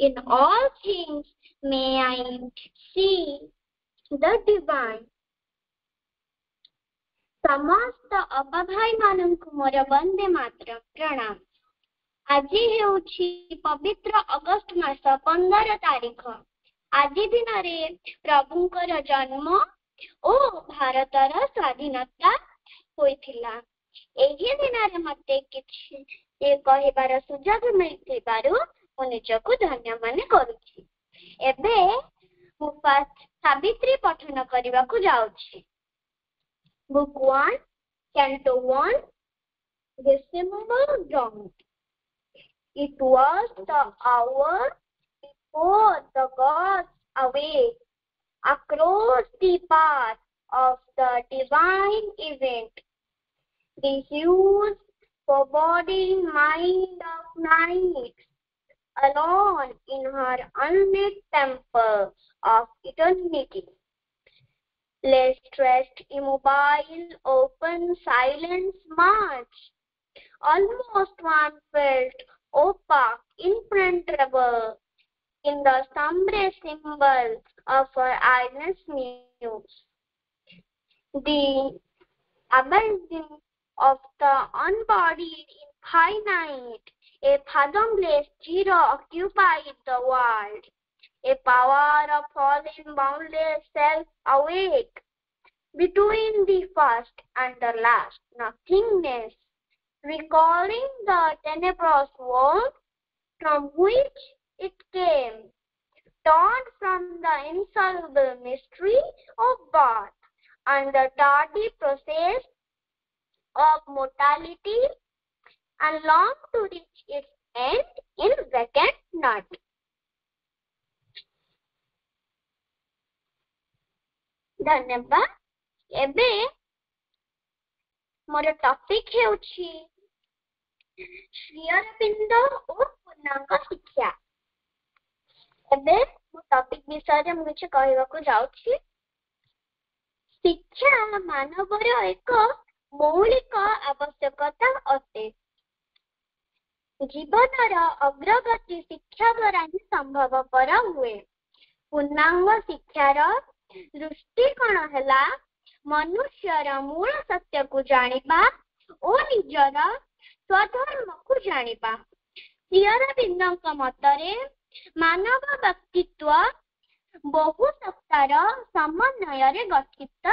In all things may I see the divine. समस्त अपभाई माननकु मोर वंदे मातरम प्रणाम। आज हेउछि पवित्र अगस्त मास 15 तारीख। आज दिन रे प्रभुंकर जन्म ओ भारतर स्वाधीनता होइथिला। एही दिन रे मते किछि कहिबार सुजोग मिलिथिबारु मु निजकु धन्य माने करूछि। एबे मु सावित्री पठन करिबाकु जाउछि। Book 1, Canto 1, December dawned. It was the hour before the gods awake across the path of the divine event. The huge foreboding mind of night, alone in her unlit temple of eternity, lay stretched immobile, open, silent march. Almost one felt opaque, impenetrable in the sombre symbol of her eyeless muse. The abandon of the unbodied infinite, a fathomless zero occupied the world. A power of fallen boundless self awake between the first and the last nothingness, recalling the tenebrous world from which it came, torn from the insoluble mystery of birth and the tardy process of mortality, and longed to reach its end in vacant night. धन्यवाद। एबे मोर topic हेउछि Shri Arvind और पूर्णांग शिक्षा। एबे मो topic विषय रे मु किछ कहबा को जाउछि। शिक्षा मानवर एक मौलिक आवश्यकता अटे। जीवनर अग्रगति शिक्षा द्वारा ही संभवपर हुए। पूर्णांग शिक्षार दृष्टिकोण हेला मनुष्यर मूल सत्य को जानिबा और निजर स्वधर्म को जानिबा। श्री अरविंदक मतरे मानव व्यक्तित्व बहु सत्तार समन्वय रे गठित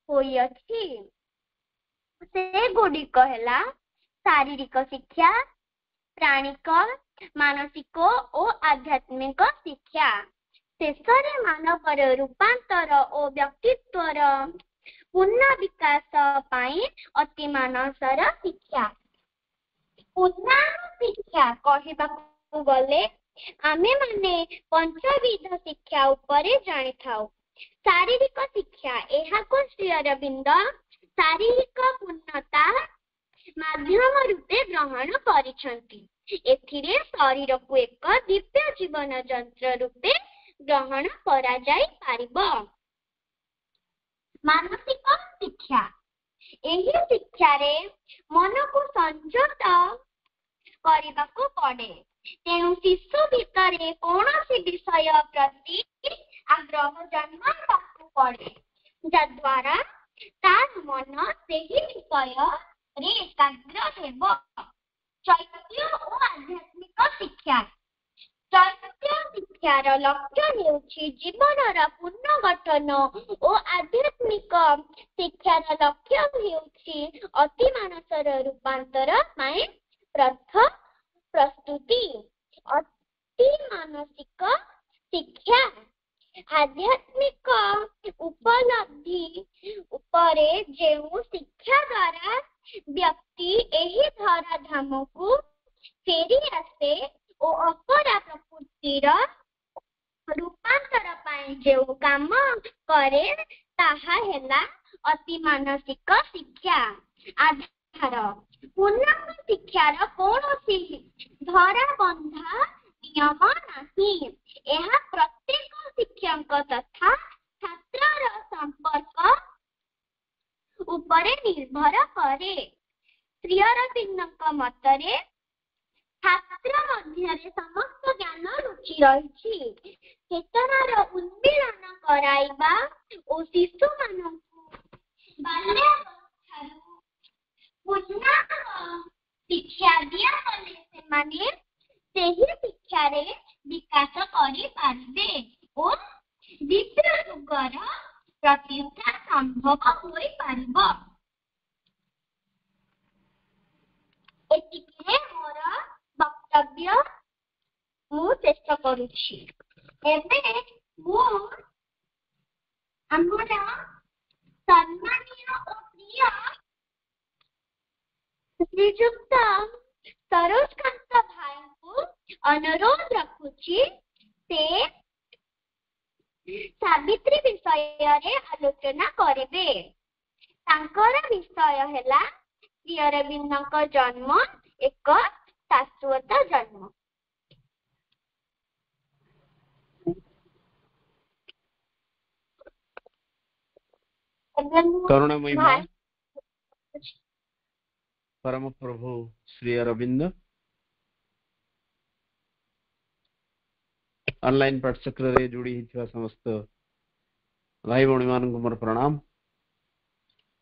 होइअछि। से गुडिक हेला शारीरिक शिक्षा, प्राणिक, मानसिक और आध्यात्मिक शिक्षा। शेषरे मानवर रूपांतर और व्यक्तित्वर पूर्ण विकास पाई अति मानसर शिक्षा। पूर्ण शिक्षा कहबाकू गले आमे माने पंचविध शिक्षा उपरे जानि थाउ। शारीरिक शिक्षा एहाको श्री अरविंद शारीरिक पूर्णता माध्यम रूपे ग्रहण करिसंती। एथिरे शरीर को एक दिव्य जीवन यंत्र रूपे ग्रहण करा जाई पारिबो। मानसिक शिक्षा एही शिक्षा रे मन को संयत करिबाको पड़े। तेणु शिशु भितरे कौनसी विषय प्रति आग्रह जन्माइबाकू पड़े, जद्वारा तार मन सेही विषय रे एकाग्र हेबो। चैत्य और आध्यात्मिक शिक्षा चैत्य शिक्षार लक्ष्य हेउछि जीवनर पुनर्गठन और आध्यात्मिक शिक्षार लक्ष्य हेउछि अति मानसर रूपांतर पाई प्रस्तुति। अति मानसिक शिक्षा आध्यात्मिक उपलब्धि उपरे जेउ शिक्षा द्वारा व्यक्ति एही धरा धाम को फेरी आसे ओ अपरा प्रकृतिर रूपांतर पाई जेउ काम करे ताहा हेला अति मानसिक शिक्षा। आधार पूर्णांग शिक्षार कौनसी धरा बंधा नियम नहीं। यह प्रत्येक शिक्षक तथा छात्र संपर्क उपरे निर्भर करे। श्री अरविंदक मतरे छात्र मध्य समस्त ज्ञान रुचि रही चेतनार उन्मीलन कराइबा और शिशु मानकु बाल्यावस्थारू पूर्णांग शिक्षा दिया गले से माने सेही शिक्षा रे विकास करि पारबे और द्वितीय युगर प्रतिष्ठा संभव होई पारबो। एतिके मोर वक्तव्य मु चेष्टा करूछि। एबे मु हमरा सम्मानीय और प्रिय श्रीयुक्त सरोजकांत भाई को अनुरोध रखुछि से सावित्री विषय रे आलोचना करिवे। तांकर विषय हैला श्री अरविंदଙ୍କ जन्म एक शाश्वत जन्म। करुणामयी मां परम प्रभु श्री अरविंद ऑनलाइन पाठचक्र रे जोड़ी हिथिवा समस्त भाई भौणी मानक मोर प्रणाम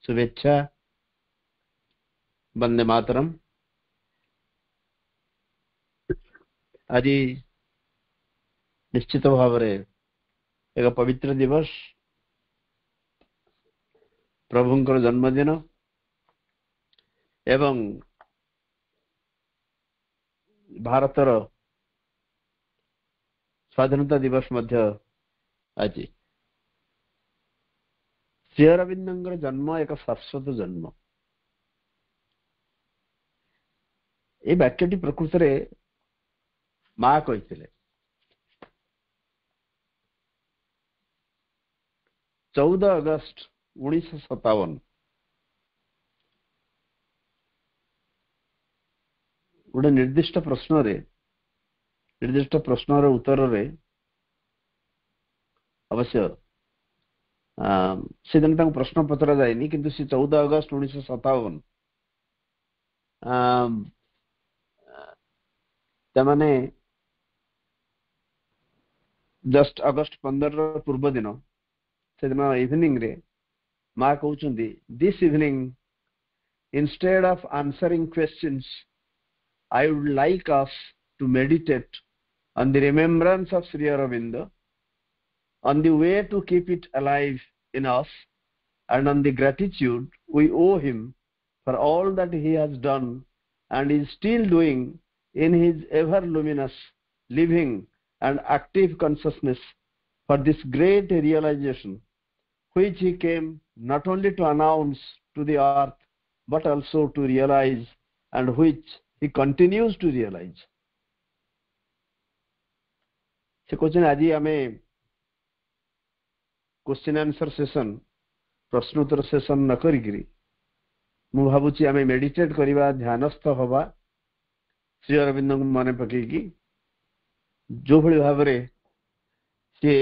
शुभेच्छा वंदे मातरम। आज निश्चित भाव रे एक पवित्र दिवस प्रभुंकर जन्मदिन एवं भारतर स्वाधीनता दिवस मध्य आज श्री अरविंदर जन्म एक शाश्वत जन्म। ये वाक्यटी प्रकृत रे माँ कही 14 अगस्त 1957 गोटे निर्दिष्ट प्रश्नर उत्तर रे अवश्य से दिन प्रश्न पचरा जाएनी किंतु से 14 अगस्त 1957 तमाने जस्ट अगस्त 15 पूर्व दिन से दिन इवनिंग रे माँ कहउचंदी this evening instead of answering questions I would like us to meditate on the remembrance of Sri Aurobindo, on the way to keep it alive in us, and on the gratitude we owe him for all that he has done and is still doing in his ever luminous, living and active consciousness for this great realization, which he came not only to announce to the earth, but also to realize, and which he continues to realize. से question आज आम question answer session प्रश्नोत्तर session न करी मु भावुची आम meditate करवा ध्यानस्थ हवा श्री अरविंद मन पकईकी जो भली भाव रे से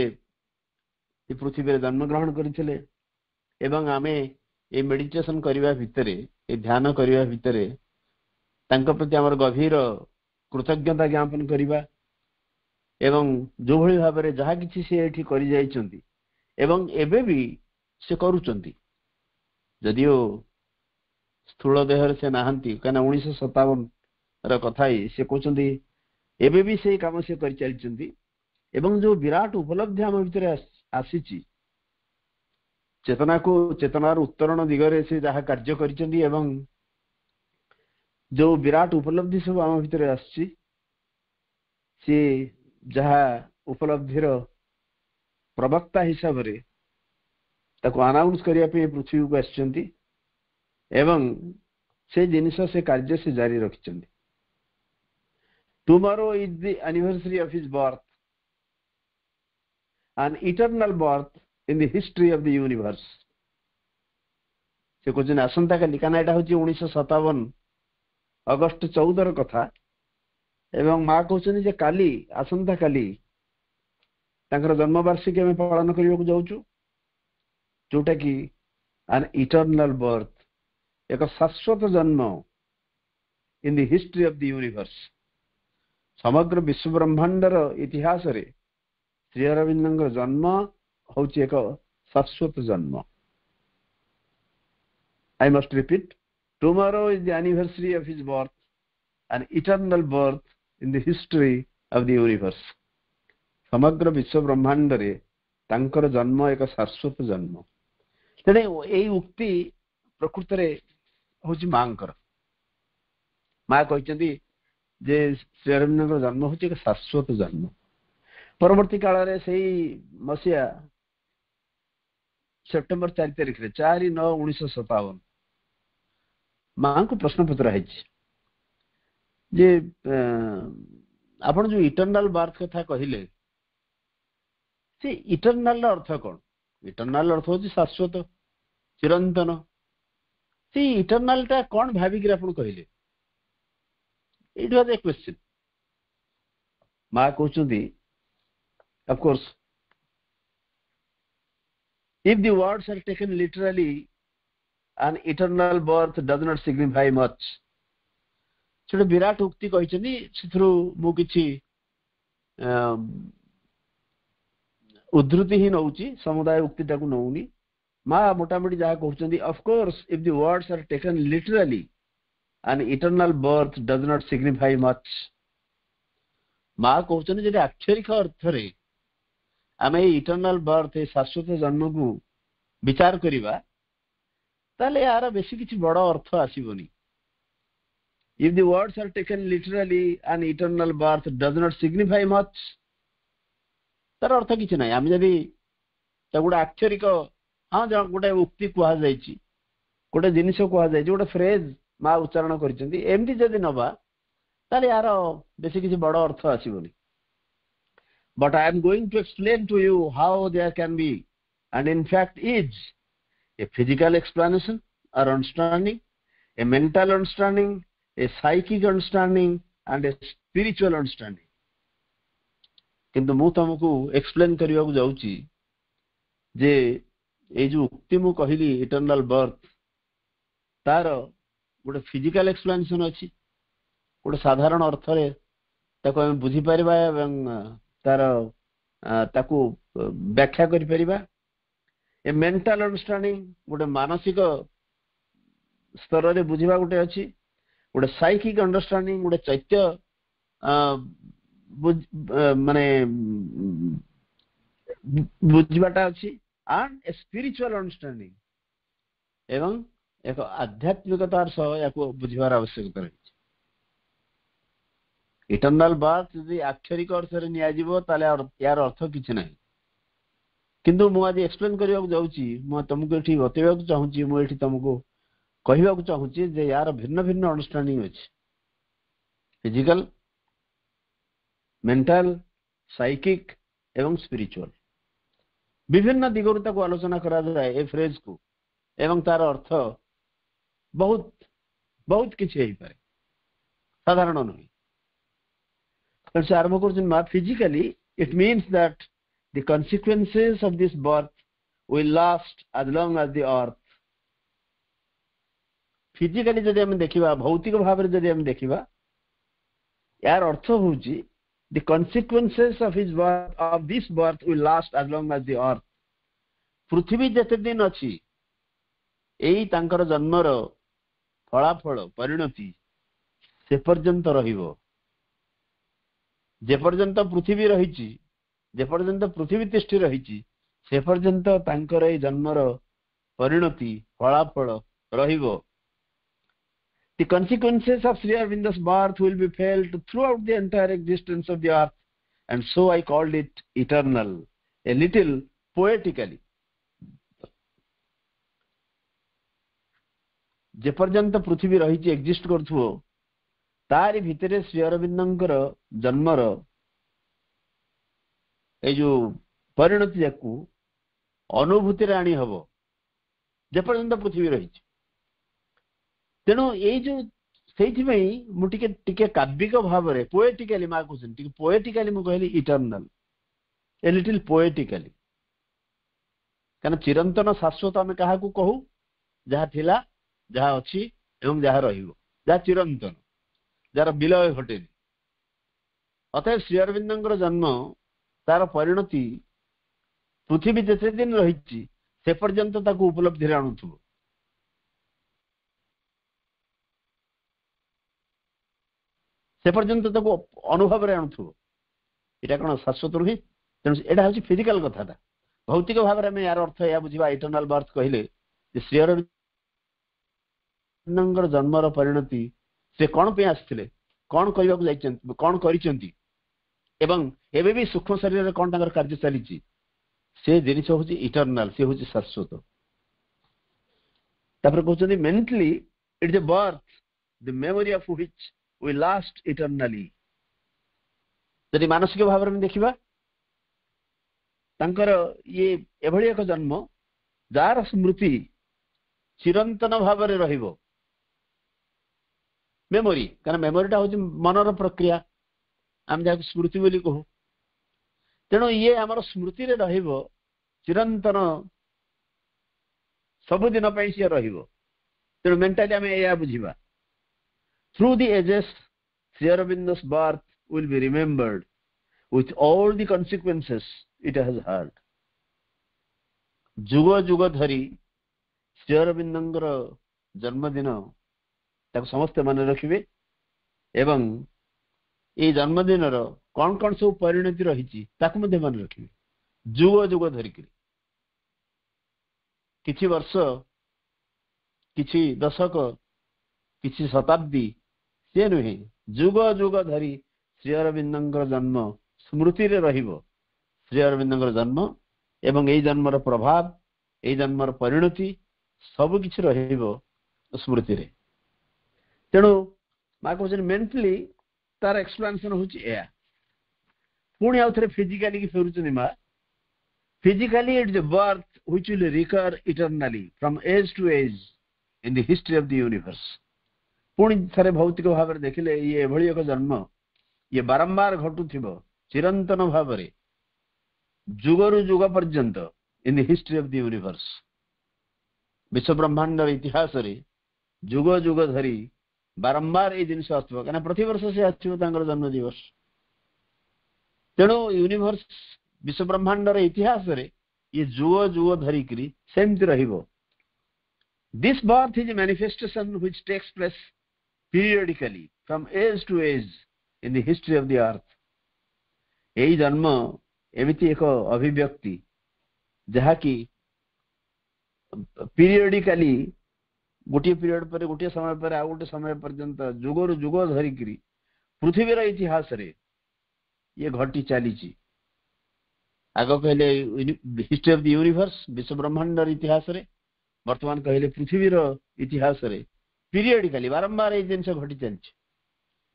पृथ्वी जन्म ग्रहण करथिले एवं आमे ए मेडिटेशन करवा भितरे ए ध्यान करवा भितरे तांका प्रति आमर गभीर कृतज्ञता ज्ञापन करवा एवं जो भली भाव रे जहा किछि से एठी करि जाइचंती एवं एबे भी से करूचंती जदियो स्थूल देहर से नाहंती कना 1957 र कथाई से कहउचंती एबे भी से काम से करि चलचंती एवं जो विराट उपलब्धि आम भितरे आसीची चेतना को चेतनार उत्तरण दिगरे से जहा कार्य करिचंती एवं जो विराट उपलब्धि सब आम भितरे आसी से जहा उपलब्धिर प्रवक्ता हिसाब रे ताको अनाउंस करिया पे पृथ्वी को आछंती एवं से जिनिस से कार्य से जारी रखिचंती। Tomorrow is the anniversary of his birth, an eternal birth in the history of the universe. से क्वेश्चन आसंता काली काना एटा होची 1957 अगस्त 14 र कथा एवं मां कहउछनी जे काली आसंता काली तांकर जन्म वार्षिकी हम पालन करियो को जाउछु जोटा कि an eternal birth एक शाश्वत जन्म in the history of the universe. समग्र विश्व ब्रह्मांडर इतिहास रे श्री अरविंद जन्म हूँ एक शाश्वत जन्म। I must repeat, tomorrow is the anniversary of his birth, N eternal birth in the history of the universe. समग्र विश्व ब्रह्मांड रे तांकर जन्म एक शाश्वत जन्म। तेणे यही उक्ति प्रकृत रे हूँ मांकर। माँ कहते जे श्री अरविंद जन्म हूँ एक शाश्वत जन्म। परवर्ती काल रे से मसीहा सेप्टेम्बर 4 तारिख 4/9/1957 माँ को प्रश्न पचरा जे आपण जो इटर्नल बार्थ कथा कहले से इटर्नल अर्थ कौन? इटर्नल अर्थ हूँ शाश्वत चिरंतन। से इटर्नल टा कौन भाविक आपण कहले? It was a question. माँ कहते of course if the words are taken literally, an eternal birth does not signify much। छोटे विराट उक्ति कहछनी सिथरु मु किछि उद्धृति ही नउची समुदाय उक्ति टाकू नउनी। माँ मोटामोटी जहाँ कहते of course if the words are taken literally, an eternal birth does not signify much। माँ कहते जे आक्षरिक अर्थ रे आम इटर्नल बर्थ शाश्वत जन्म को विचार करिबा ताले यार बेसी किछि बड़ अर्थ आसीबनी। If the words are taken literally, an eternal birth does not signify much. तार अर्थ किछि नै। आम जदि गोटे आक्षरिक हाँ गोटे उक्ति कहा जाइछि, गोटे जिनिस कहा जाइछि, गोटे फ्रेज माँ उच्चारण करिसेंती, एमती जदि नबा ताले यार बेसी किछि बड़ अर्थ आसीबनी। But I am going to explain to you how there can be, and in fact is, a physical explanation or understanding, a mental understanding, a psychic understanding, and a spiritual understanding। किंतु मु तुमको explain करने को जाऊँगी जे ये जो उक्ति मु कहली इटर्नल बर्थ तार गोटे फिजिकल एक्सप्लेनेशन अच्छी, गोटे साधारण अर्थ रे ताको हम बुझी परिबा एवं तार ताकू व्याख्या करि परिबा। ए मेंटल अंडरस्टैंडिंग गोटे मानसिक स्तर रे बुझिबा गोटे अछि, गोटे साइकिक अंडरस्टैंडिंग गोटे चैत्य माने बुझिबाटा अछि, एंड ए स्पिरिचुअल अंडरस्टैंडिंग एवं एक आध्यात्मिकतार सह याको बुझिबार आवश्यकता अछि। इटर्नल बर्थ यदि आक्षरिक अर्थ रे निया जीवो ताले यार अर्थ किछि नै। किंतु मु आज एक्सप्लेन करबा को जाउची, मु तुमको एठी बतेबा को चाहूची, मु एठी तुमको कहबा को चाहूची जे यार भिन्न भिन्न अंडरस्टैंडिंग अछि, फिजिकल, मेंटल, साइकिक एवं स्पिरिचुअल। विभिन्न दिगरता को आलोचना करा जाय ए फ्रेज को एवं तार अर्थ बहुत बहुत किछि हेई पारे, साधारण नै। आरंभ कर physically it means that the consequences of this birth will last as long as the earth। physically जदि हम देखिबा, भौतिक भाव रे जदि हम देखिबा, यार अर्थ होउची the consequences of his birth of this birth will last as long as the earth। पृथ्वी जते दिन अछि एई तांकर जन्मर फलाफल परिणति से पर्यंत रहिबो। जे पर्यंत पृथ्वी रही, जे पर्यंत पृथ्वी तिष्ठि रही, से पर्यंत तांकर ए जन्मर परिणति फलाफल रहिबो। The consequences of Sri Aurobindo's birth will be felt throughout the entire existence of the earth, and so I called it eternal, a little poetically। जे पर्यंत पृथ्वी रही एक्जिस्ट करथुओ तारी भितरे श्री अरविंदंकर जन्मर ए जो परिणति जाकू अनुभूति रे आनी हबो जे पर्यंत पृथ्वी रही। तेणु ये जो से मुझे काव्यिक भाव में पोएटिकली माँ कहते पोएटिकली मुझे कहली इटर्नल, ए लिटिल पोएटिकली। क्या चिरंतन शाश्वत आम क्या कहू जहाँ थिला, जहाँ अच्छी एवं जहाँ रहिबो, जहाँ चिरंतन, जार विलय घटेनी। अतएव श्री अरविंदर जन्म तार परिणति पृथ्वी जिते दिन रही से पर्यंत ताको उपलब्धि आणुथुबो से पर्यंत ताको अनुभव रे आणुथुबो एटा कोन शाश्वत रुहि तेणु एटा हଉଛି फिजिकल कथाटा भौतिक भाव में यार अर्थ या बुझिबा इटर्नल बर्थ कहले श्री अरविंदर जन्मर परिणति से कौन पे आसथिले कौन करबा को जाइछन्ति कौन करिसन्ति एवं एबे भी सूक्ष्म शरीर रे कौन तांकर कार्य चलीछि से जिनिस हଉଛି इटर्नल से हଉଛି शाश्वत तापर कहउछन्ति mentally it is a birth the memory of which we last eternally यदि मानसिक भाव में देखिबा तांकर ये एभଳି एक जन्म जार स्मृति चिरंतन भाव में रहिबो मेमोरी कारण मेमोरीटा हूँ मनर प्रक्रिया आम जहाँ स्मृति बोली कहू तेणु ये आमर स्मृति रे रहिबो चिरंतन सबुदिन सी रहिबो तेणु मेंटाली आम या बुझिबा through the ages Shri Aurobindo's birth will be remembered with all the consequences it has had जुग जुग धरी श्री अरविंदर जन्मदिन ताको समस्त मन रखिबे एवं ये जन्मदिन कौन कौन सब परिणति रही ताको मध्य मन रखिबे जुग जुग धरिक किछि वर्ष किछि दशक किछि शताब्दी से नुहे जुग जुग धरी श्री अरविंदर जन्म स्मृति रे रहिबो श्री अरविंदर जन्म एवं यही जन्मर प्रभाव यही जन्मर परिणति सब किछि रहिबो स्मृति रे तेणु माँ कहते मेंटली तार एक्सप्लेनेशन हूँ या पुणी आउ थे फिजिकाली की फेरुचंदी माँ physically it is a birth which will recur eternally from age to age in the history of the universe पुणी थे भौतिक भाव में देखिले ये एभଳି एक जन्म ये बारंबार घटुथिबो चिरंतन भाव में जुगरु जुग पर्यंत इन the history of the universe विश्व ब्रह्मांडर इतिहास रे जुग जुग धरी बारंबार ये जिन आसो क्या प्रति वर्ष से आसो जन्म दिवस तेणु यूनिवर्स विश्व ब्रह्मांडर इतिहास रे ये जुग जुग धरिक सेमती रहिबो this birth is manifestation which takes place periodically from age to age in the history of the earth यही जन्म एमिति एक अभिव्यक्ति जहा कि पीरियडिकली गोटे पीरियड पर गोटे समय पर आ गोटे समय पर्यंत जुगरु जुग धरिक पृथ्वीर इतिहास रे ये घटी चली आग कहले हिस्ट्री ऑफ द यूनिवर्स विश्व ब्रह्मांडर इतिहास रे वर्तमान कहले पृथ्वीर इतिहास रे पीरियडिकली बारंबार ये जिनिस घटी चली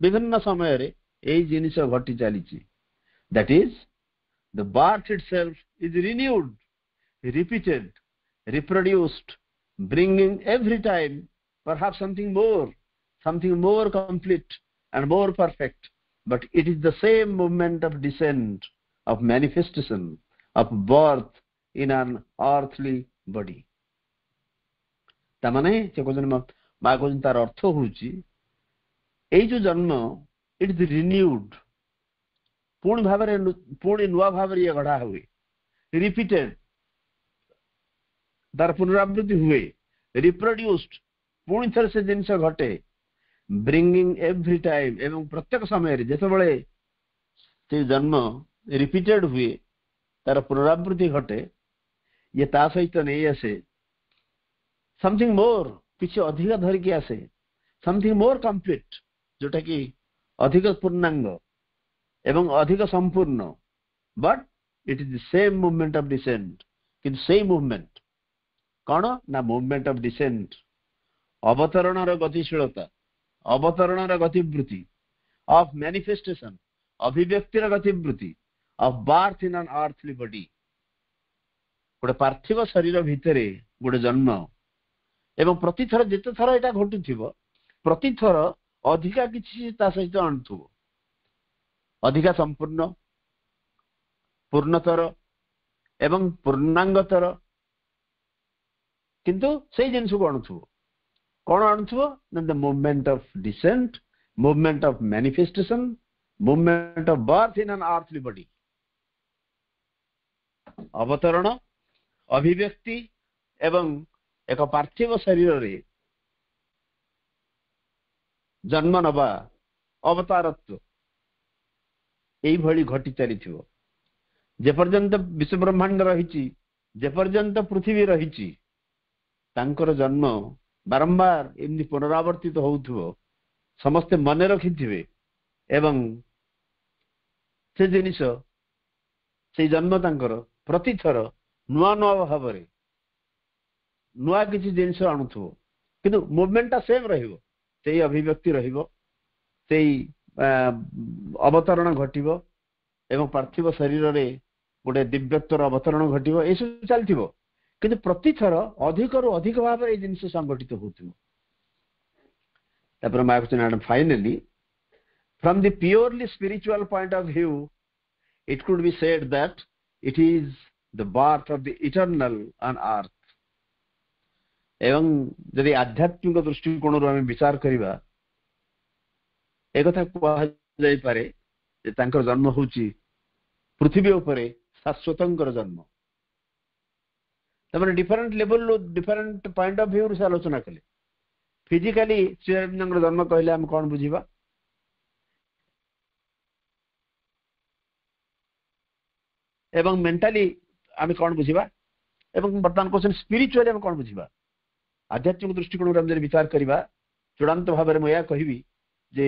विभिन्न समय रे यही जिनिस घटी चली that is the birth itself is renewed repeated reproduced bringing every time perhaps something more complete and more perfect but it is the same movement of descent of manifestation of birth in an earthly body tamane se kojen ma kojen tar artho hochi ei jo janma it is renewed puni bhavare puni nuwa bhavare ye gada huye repeated तार पुनरावृत्ति हुए reproduced पुणी थर से जिनस घटे bringing every time एवं प्रत्येक समय जिते बड़े से जन्म रिपीटेड हुए तार पुनरावृत्ति घटे ये ता सहित नहीं आसे समथिंग मोर किसी अधिक धरिकी आसे समथिंग मोर कंप्लीट जोटा कि अधिक पूर्णांग एवं अधिक संपूर्ण but it is the same movement of descent किंतु सेम मूवमेंट कौन ना मूवमेंट ऑफ डिसेंट अवतरण गतिशीलता अवतरण गतिवृत्ति ऑफ मैनिफेस्टेशन अभिव्यक्तिर गतिवृत्ति of birth in an earthly body गोटे पार्थिव शरीर भितर गोटे जन्म एवं प्रतिथर जिते थर एटा घटुथिबो प्रतिथर अधिका किछि ता सहित आणुथुबो अधिका संपूर्ण पूर्णतर एवं पूर्णांगतर किंतु से जिन को आणुथुबो कौन आणुथुबो the movement of descent movement of manifestation movement of birth in an earthly body. अवतरण अभिव्यक्ति एवं एक पार्थिव शरीर रे जन्म नवा अवतारत्व एई भली घटी चलीथिबो जे पर्यंत विश्व ब्रह्मांड रहिछि जे पर्यंत पृथ्वी रहिछि तांकर जन्म बारंबार एमनी पुनरावर्तित होउथिबो समस्ते मने रखिथिबे एवं से जिनिस से जन्म तांकर प्रतिथर नुआ नुआ भाव नुआ किसी जिनिस आणुथिबो किंतु मूवमेंट सेम रहिबो सेई अभिव्यक्ति रहिबो सेई अवतरण घटिबो एवं पार्थिव शरीर रे गोटे दिव्यत्वर अवतरण घटिबो ए सब चलथिबो किंतु प्रतिथर अधिक रु अधिक भाव ए जिनिस संगठित होथिबो तापर मा question finally from the purely spiritual point of view it could be said that it is the birth of the eternal on earth एवं यदि आध्यात्मिक दृष्टिकोण रो हम विचार करिबा ए कथा कहा जाय पारे जे तांकर जन्म होची पृथ्वी उपरे शाश्वतंकर जन्म तमने different level different point of view से आलोचना कले फिजिकली श्री अरविंदर जन्म कहले हम कोन बुझिबा एवं मेंटली आम कौन बुझा एवं बर्तमान क्वेश्चन स्पिरिचुअली आम कौन बुझा आध्यात्मिक दृष्टिकोण आम विचार करवा चूड़ांत भाव में मुझे कहबी जे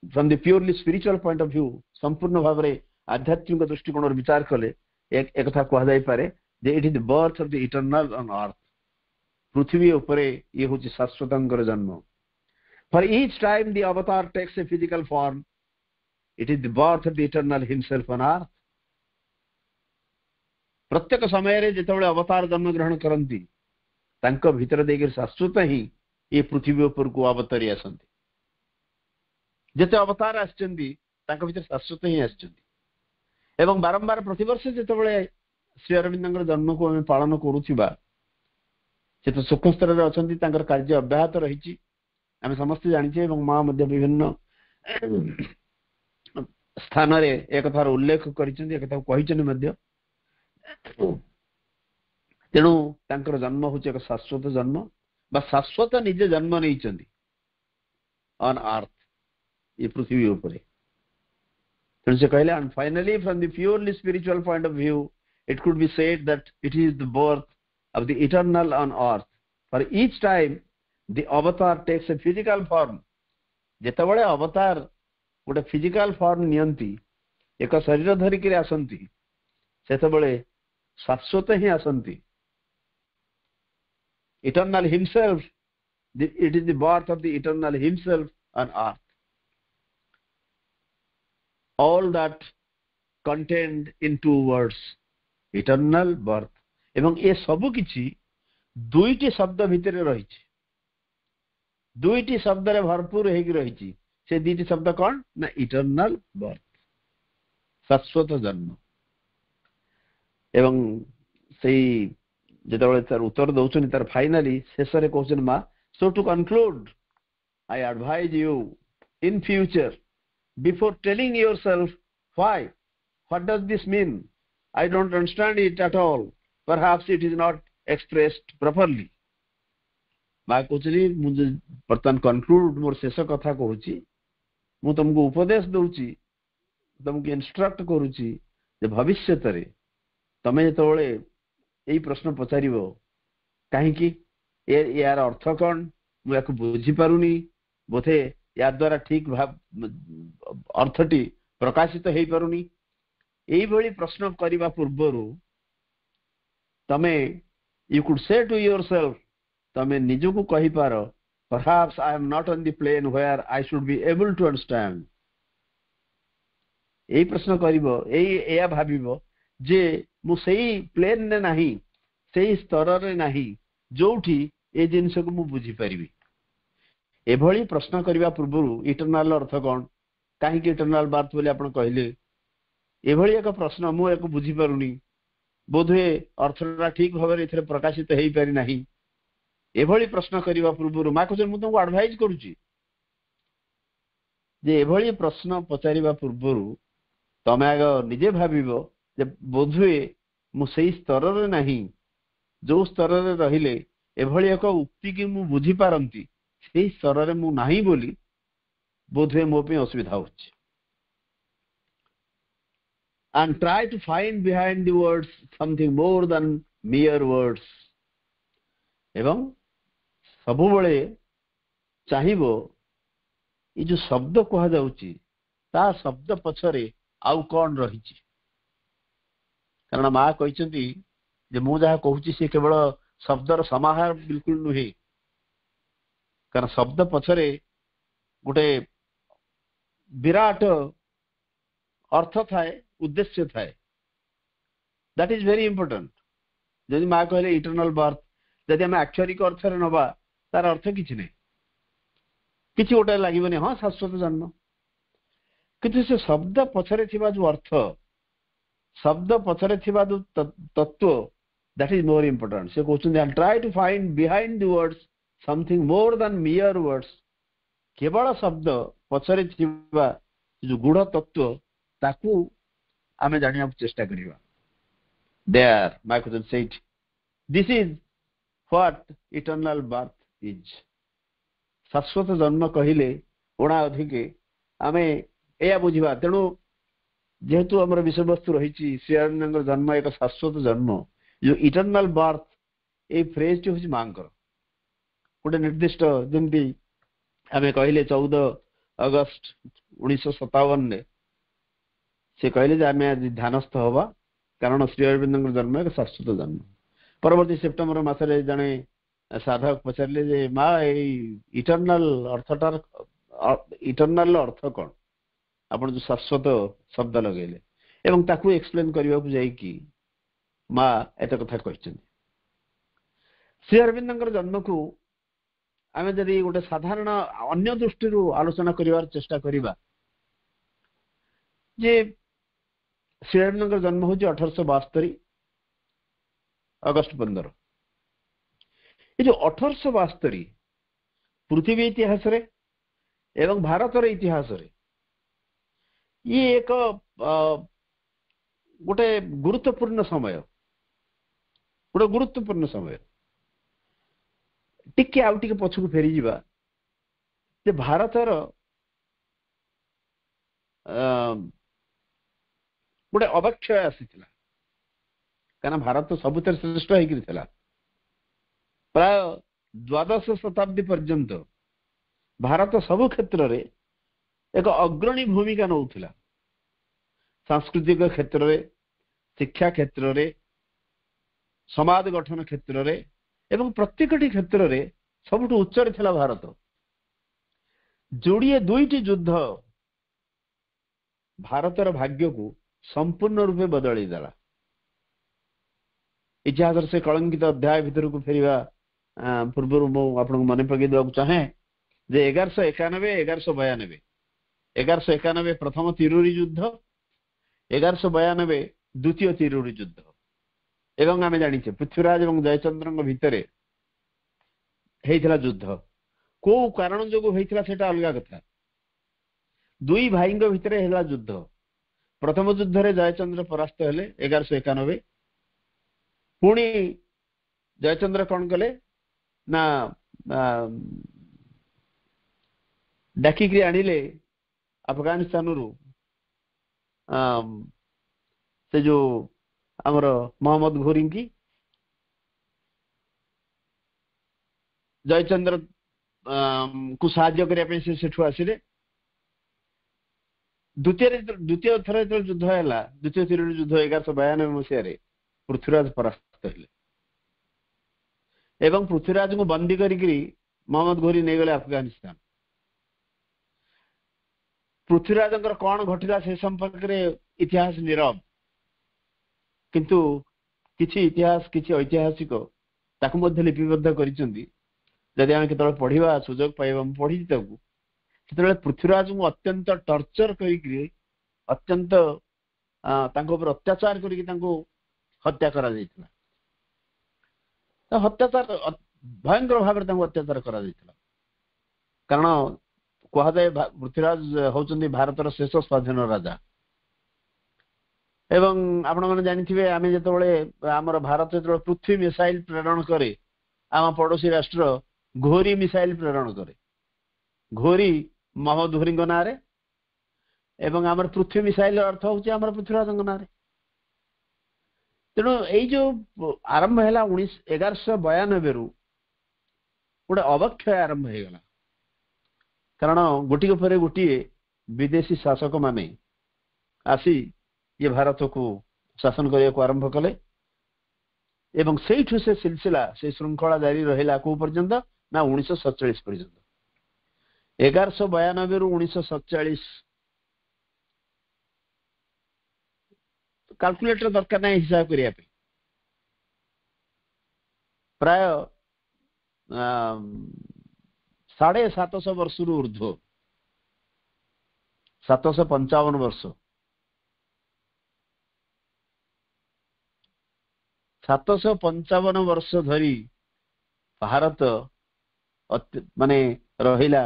from the purely spiritual point of view संपूर्ण भाव में आध्यात्मिक दृष्टिकोण विचार कले एक कथा कह जाय पारे जे it is the birth of the eternal on earth पृथ्वी उपरे ये होची शाश्वतंकर जन्म for each time the avatar takes a physical form it is the birth of the eternal himself on earth प्रत्येक समय रे जेतबेले अवतार जन्म ग्रहण करंती तांको भीतर देकर शाश्वत ही ये पृथ्वी ऊपर को अवतरी आसंती जेते अवतार आछंती तांको भीतर शाश्वत ही आछंती एवं बारंबार प्रतिवर्ष जेतबेले श्री अरविंदर जन्म को हम पालन करूथिबा से तो सूक्ष्म स्तर रे अछंती तांकर कार्य अब्याहत रहिछि हम समस्त जानिछे एवं मां मध्य विभिन्न स्थान रे एक कथार उल्लेख करिछन्ती एक कथा कहिछन्ती मध्य तेणु तांकर जन्म होचे एक शाश्वत जन्म बा शाश्वत निजे जन्म नहीं चंदी ऑन अर्थ ये पृथ्वी ऊपर तेणु से कहले and finally from the purely spiritual point of view it could be said that it is the birth of the eternal on earth for each time the avatar takes a physical form जेतेबेले अवतार गोटे physical form नियंती एक शरीर धरिक आसंती सेतेबेले शाश्वत ही आसंती eternal himself it is the birth of the eternal himself on earth all that contained in two words eternal birth एवं ये सब किछि दुईटी शब्द भितर रहिछि दुईटी शब्द रे भरपूर हेकि रहिछि से दुईटी शब्द कोन ना eternal birth शाश्वत जन्म एवं सेई जेतबेले तार उत्तर दउछन तार फाइनली शेष रे क्वेश्चन मा so to conclude I advise you in future before telling yourself why what does this mean I don't understand it at all perhaps it is not expressed properly मा कोचली मुझे बर्तन कंक्लूड मोर शेष कथा कहूची मु तुमको उपदेश दउची तुमको इंस्ट्रक्ट करूची जे भविष्य तरे तमे जेतबेले यही प्रश्न पचारिबो काहेकि यार अर्थ कौन मुझे बुझी पारुनी बोधे या द्वारा ठीक भाव अर्थटी प्रकाशित हो पारुनी यही भली प्रश्न करने पूर्व तमे you could say to yourself तमे निजको कहि पार perhaps I am not on the plane where I should be able to understand यही प्रश्न करिवो यही या भाबिबो जे मु सेही प्लेन ने नाही सेही स्तर रे नाही जोठी ए जिंस को मु बुझी परिबी एभली प्रश्न करबा पूर्व इटर्नल अर्थ कोन काहे कि इटर्नल बात बोले आपण कहले एभली एक प्रश्न मु एक बुझी पारुनी बोधे अर्थटा ठीक भाव एथरे प्रकाशित हेई पारि नाही एभली प्रश्न करबा पूर्व मा को मु तुमको एडवाइज करूची जे एभली प्रश्न पचारिबा पूर्वरु तमे आग निजे भाबिबो जे बोधुए मु सेही स्तर रे नाही जो स्तर रे रहिले एभली एक उक्ति कि मु बुझी पारंती सेही स्तर रे मु नाही बोली बोधुए मो पे असुविधा होछि and try to find behind the words something more than mere words एवं सबु बळे चाहिबो ये जो शब्द कहा जाउची ता शब्द पछरे आउ कोन रहिची कारण मा कहिसंती जे मु जहा कहूची से केवल शब्दर समाहार बिल्कुल नुहे कारण शब्द पछरे गोटे विराट अर्थ थाए उद्देश्य थाए दैट इज वेरी इंपोर्टेंट जदि मा कहले इटर्नल बर्थ जदि हम अक्षरिक अर्थ रे नबा तार अर्थ किछि नै किछि गोटे लागिबनी हां शाश्वत जन्म किंतु से शब्द पछरे थिबा जो अर्थ शब्द पछरे थिबा जो तत्व दैट इज मोर इंपोर्टेंट से कहउछन and try to find behind the words something more than mere words केवल शब्द पछरे थिबा जो गुढ़ तत्व ताकू आमे जानिया चेष्टा करिवा there Michael said this is what eternal birth is शाश्वत जन्म कहिले ओणा अधिके आमे एया बुझिबा तेणु जेहेतु हमर विषय वस्तु रहिछि श्रीअरविंदर जन्म एक शाश्वत जन्म जो इटर्नल बर्थ ए फ्रेज जो होछि मांकर गोटे निर्दिष्ट जेमति आमे कहिले 14 अगस्त 1957 ने से कहले जे आमे आज ध्यानस्थ होबा कारण श्रीअरविंदर जन्म एक शाश्वत जन्म परवर्ती सेप्टेम्बर मासरे जने साधक पचारे जे मा इटर्नल अर्थटार इटर्नल अर्थ कौन आपण जो शाश्वत शब्द लगेले एवं ताकू एक्सप्लेन करबा को जाई कि मा एत कथा कहछन श्री अरविंदर जन्म को आमे जदि गोटे साधारण अन्य दृष्टि आलोचना करिवार चेष्टा करिबा जे श्री अरविंदर जन्म हो 1872 अगस्त 15 ये जो 1872 पृथ्वी इतिहास रे एवं भारत रे इतिहास रे ये एक गोटे गुरुत्वपूर्ण समय टिके आउ टिके पछकु फेरी जिबा जे भारत रो गोटे अवक्षय आसीथिला कारण भारत सबुतर श्रेष्ठ होइकि थिला प्राय 12 शताब्दी पर्यंत भारत सबु क्षेत्र रे एक अग्रणी भूमिका नौथिला सांस्कृतिक क्षेत्र रे शिक्षा क्षेत्र रे समाज गठन क्षेत्र रे एवं प्रत्येकटी क्षेत्र रे सबुठु उच्च रे थिला भारत जोड़िए दुईटी युद्ध भारतर भाग्य को संपूर्ण रूपे बदली देला इतिहास से कलंकित अध्याय भीतर को फेरिबा पूर्व मु आपन मन पकई देबा चाहे जे 1191 1192 1191 प्रथम तिरुरी युद्ध 1192 द्वितीय तिरुरी युद्ध एवं आमे जानि छे पृथ्वीराज एवं जयचंद्रଙ୍କ भितरे हेइथिला युद्ध को कारण जो हेइथिला सेटा अलगा कथा दुई भाईଙ୍କ भितरे हेला युद्ध प्रथम युद्ध रे जयचंद्र परास्त हेले 1191 पुणी जयचंद्र कौन कले ना डाकिक आनिले अफगानिस्तान रु से जो आमर मोहम्मद घोरी की जयचंद्र को साहाय्य करने से सेठु आसिले द्वितीय थर जो युद्ध है द्वितीय तिरुरी युद्ध 1192 मसीह पृथ्वीराज परास्त हेले एवं पृथ्वीराज को बंदी करी मोहम्मद घोरी नहीं गले अफगानिस्तान पृथ्वीराज कौन घटिला से संपर्क रे इतिहास नीरव किंतु किछि इतिहास किछि ऐतिहासिक ताकु मध्ये लिपिबद्ध करिसंती जदि आमे केतल पढिबा सुजोग पाइबा पढि ताकु केतल पृथ्वीराज को अत्यंत टॉर्चर करी अत्यंत तांको ऊपर अत्याचार करी तांको हत्या करा जायतिला तो हत्याचार भयंकर भाव में अत्याचार करा जायतिला कारण କୁହାଯାଏ ପୃଥ୍ୱୀରାଜ ହଉଛନ୍ତି ଭାରତର ଶେଷ ସ୍ୱାଧୀନ ରାଜା। ଏବଂ ଆପଣମାନେ ଜାଣିଥିବେ ଆମେ ଯେତେବେଳେ ଆମର ଭାରତ ଯେତେବେଳେ ପୃଥ୍ୱୀ ମିସାଇଲ ପ୍ରେରଣ କରେ ଆମ ପଡୋଶୀ ରାଷ୍ଟ୍ର ଘୋରୀ ମିସାଇଲ ପ୍ରେରଣ କରେ, ଘୋରୀ ମହମ୍ମଦ ଘୋରୀଙ୍କ ନାଁରେ, ଏବଂ ଆମର ପୃଥ୍ୱୀ ମିସାଇଲ ଅର୍ଥ ହଉଛି ଆମର ପୃଥ୍ୱୀରାଜଙ୍କ ନାଁରେ। ତେଣୁ ଏଇ ଯୋଉ ଆରମ୍ଭ ହେଲା 1192 ରୁ ଗୋଟେ ଅବକ୍ଷୟ ଆରମ୍ଭ ହେଇଗଲା, କାରଣ ଗୋଟିକ ପରେ ଗୋଟିଏ ବିଦେଶୀ ଶାସକ ମାନେ ଆସି ଇଏ ଭାରତକୁ ଶାସନ କରିବାକୁ ଆରମ୍ଭ କଲେ ଏବଂ ସେଇଠୁ ସେ ସିଲସିଲା ସେ ଶୃଙ୍ଖଳା ଜାରି ରହିଲା କୋଉ ପର୍ଯ୍ୟନ୍ତ ନା 1947 ପର୍ଯ୍ୟନ୍ତ। 1192 ରୁ 1947 କାଲକୁଲେଟର ଦରକାର ନାହିଁ ହିସାବ କରିବା ପାଇଁ, ପ୍ରାୟ 750 ବର୍ଷରୁ ଉର୍ଦ୍ଧ୍ୱ, 755 ବର୍ଷ, 755 ବର୍ଷ ଧରି ଭାରତ ମାନେ ରହିଲା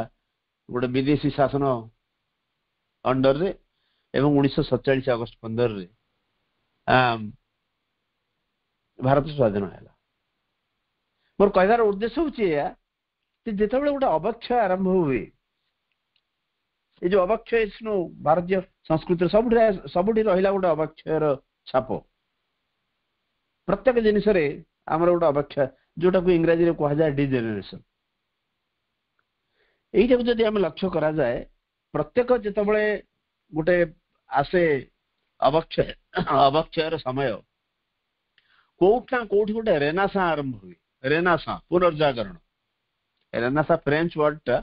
ଗୋଟେ ବିଦେଶୀ ଶାସନ ଅଣ୍ଡରରେ ଏବଂ 1947 ଅଗଷ୍ଟ 15 ଭାରତ ସ୍ୱାଧୀନ ହେଲା। ମୋର କହିବାର ଉଦ୍ଦେଶ୍ୟ ହଉଛି ଏଇଆ ଯେ ଯେତେବେଳେ ଗୋଟେ ଅବକ୍ଷୟ ଆରମ୍ଭ ହୁଏ, ଏ ଯୋଉ ଅବକ୍ଷୟ ଭାରତୀୟ ସଂସ୍କୃତିର ସବୁଠି ରହିଲା ଗୋଟେ ଅବକ୍ଷୟର ଛାପ। ପ୍ରତ୍ୟେକ ଜିନିଷରେ ଆମର ଗୋଟେ ଅବକ୍ଷୟ, ଯୋଉଟାକୁ ଇଂରାଜୀରେ କୁହାଯାଏ ଡିଜେନେରେସନ। এইটাକୁ ଯଦି ଆମେ ଲକ୍ଷ୍ୟ କରାଯାଏ, ପ୍ରତ୍ୟେକ ଯେତେବେଳେ ଗୋଟେ ଆସେ ଅବକ୍ଷୟର ସମୟ, କୋଉଠି ନା କୋଉଠି ଗୋଟେ ରେନାସାଁ ଆରମ୍ଭ ହୁଏ। ରେନାସାଁ ପୁନର୍ଜାଗରଣ, ରେନାସାଁ ଫ୍ରେଞ୍ଚ ୱାର୍ଡଟା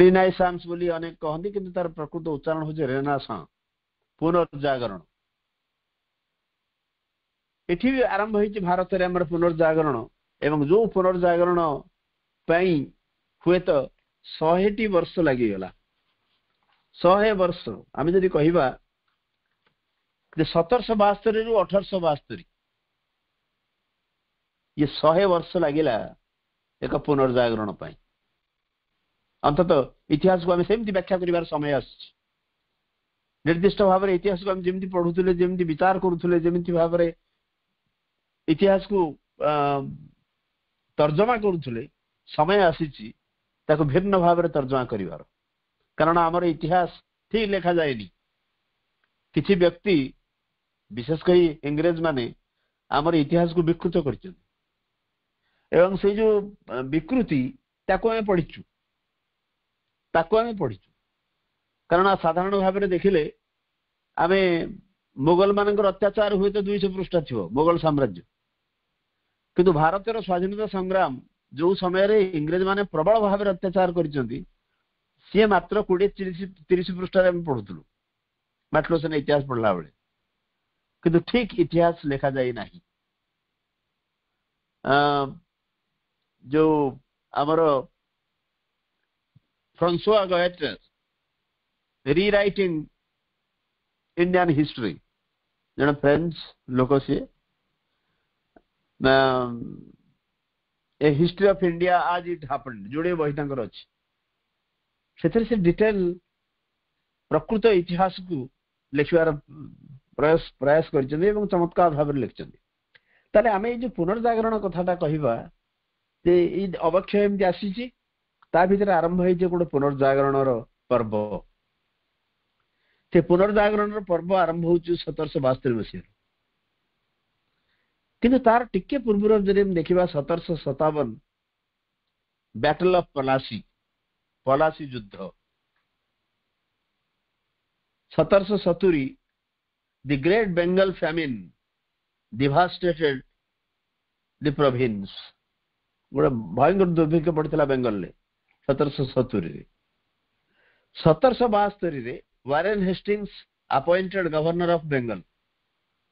ରିନାଇସାନ୍ସ ବୋଲି ଅନେକ କହନ୍ତି, କିନ୍ତୁ ତାର ପ୍ରକୃତ ଉଚ୍ଚାରଣ ହଉଛି ରେନାସାଁ, ପୁନର୍ଜାଗରଣ। ଏଠି ବି ଆରମ୍ଭ ହେଇଛି ଭାରତରେ ଆମର ପୁନର୍ଜାଗରଣ, ଏବଂ ଯୋଉ ପୁନର୍ଜାଗରଣ ପାଇଁ ହୁଏତ 100ଟି ବର୍ଷ ଲାଗିଗଲା। 100 ବର୍ଷ ଆମେ ଯଦି କହିବା ଯେ 1772 ରୁ 1872 ଇଏ 100 ବର୍ଷ ଲାଗିଲା ଏକ ପୁନର୍ଜାଗରଣ ପାଇଁ। ଅନ୍ତତଃ ଇତିହାସକୁ ଆମେ ସେମିତି ବ୍ୟାଖ୍ୟା କରିବାର ସମୟ ଆସିଛି। ନିର୍ଦ୍ଦିଷ୍ଟ ଭାବରେ ଇତିହାସକୁ ଆମେ ଯେମିତି ପଢୁଥିଲେ, ଯେମିତି ବିଚାର କରୁଥିଲେ, ଯେମିତି ଭାବରେ ଇତିହାସକୁ ତର୍ଜମା କରୁଥିଲେ, ସମୟ ଆସିଛି ତାକୁ ଭିନ୍ନ ଭାବରେ ତର୍ଜମା କରିବାର। କାରଣ ଆମର ଇତିହାସ ଠିକ ଲେଖାଯାଏନି। କିଛି ବ୍ୟକ୍ତି ବିଶେଷ କରି ଇଂରେଜ ମାନେ ଆମର ଇତିହାସକୁ ବିକୃତ କରିଛନ୍ତି ଏବଂ ସେଇ ଯୋଉ ବିକୃତି ତାକୁ ଆମେ ପଢିଛୁ। କାରଣ ସାଧାରଣ ଭାବରେ ଦେଖିଲେ ଆମେ ମୋଗଲ ମାନଙ୍କର ଅତ୍ୟାଚାର ହୁଏତ 200 ପୃଷ୍ଠା ଥିବ, ମୋଗଲ ସାମ୍ରାଜ୍ୟ, କିନ୍ତୁ ଭାରତର ସ୍ୱାଧୀନତା ସଂଗ୍ରାମ ଯୋଉ ସମୟରେ ଇଂରେଜ ମାନେ ପ୍ରବଳ ଭାବରେ ଅତ୍ୟାଚାର କରିଛନ୍ତି, ସିଏ ମାତ୍ର 20-30 ପୃଷ୍ଠାରେ ଆମେ ପଢୁଥିଲୁ ମାର୍ଟଲୋସନ ଇତିହାସ ପଢିଲା ବେଳେ। କିନ୍ତୁ ଠିକ ଇତିହାସ ଲେଖାଯାଇ ନାହିଁ। ଯୋଉ ଆମର ଫ୍ରାନ୍ସୁଆ ଗଏଟର ରିରାଇଟିଂ ଇଣ୍ଡିଆନ ହିଷ୍ଟ୍ରି, ଜଣେ ଫ୍ରେଞ୍ଚ ଲୋକ, ସିଏ ଏ ହିଷ୍ଟ୍ରି ଅଫ ଇଣ୍ଡିଆ ଆଜ ଇଟ୍ ହାପେଣ୍ଡ ଯୋଡେ ବହି ତାଙ୍କର ଅଛି। ସେଥିରେ ସେ ଡିଟେଲ ପ୍ରକୃତ ଇତିହାସକୁ ଲେଖିବାର ପ୍ରୟାସ କରିଛନ୍ତି ଏବଂ ଚମତ୍କାର ଭାବରେ ଲେଖିଛନ୍ତି। ତାହେଲେ ଆମେ ଏଇ ଯୋଉ ପୁନର୍ଜାଗରଣ କଥାଟା କହିବା ଯେ ଏଇ ଅବକ୍ଷୟ ଏମିତି ଆସିଛି, ତା ଭିତରେ ଆରମ୍ଭ ହେଇଛି ଗୋଟେ ପୁନର୍ଜାଗରଣର ପର୍ବ। ସେ ପୁନର୍ଜାଗରଣର ପର୍ବ ଆରମ୍ଭ ହଉଛି 1772 ମସିହାରୁ। କିନ୍ତୁ ତାର ଟିକେ ପୂର୍ବରୁ ଯଦି ଆମେ ଦେଖିବା 1757 ବ୍ୟାଟଲ ଅଫ ପଲାସି ଯୁଦ୍ଧ, 1770 the great Bengal famine devastated the province, ଗୋଟେ ଭୟଙ୍କର ଦୁର୍ଭିକ୍ଷ ପଡିଥିଲା ବେଙ୍ଗଲରେ 1770। 1772 Warren Hastings appointed governor of Bengal,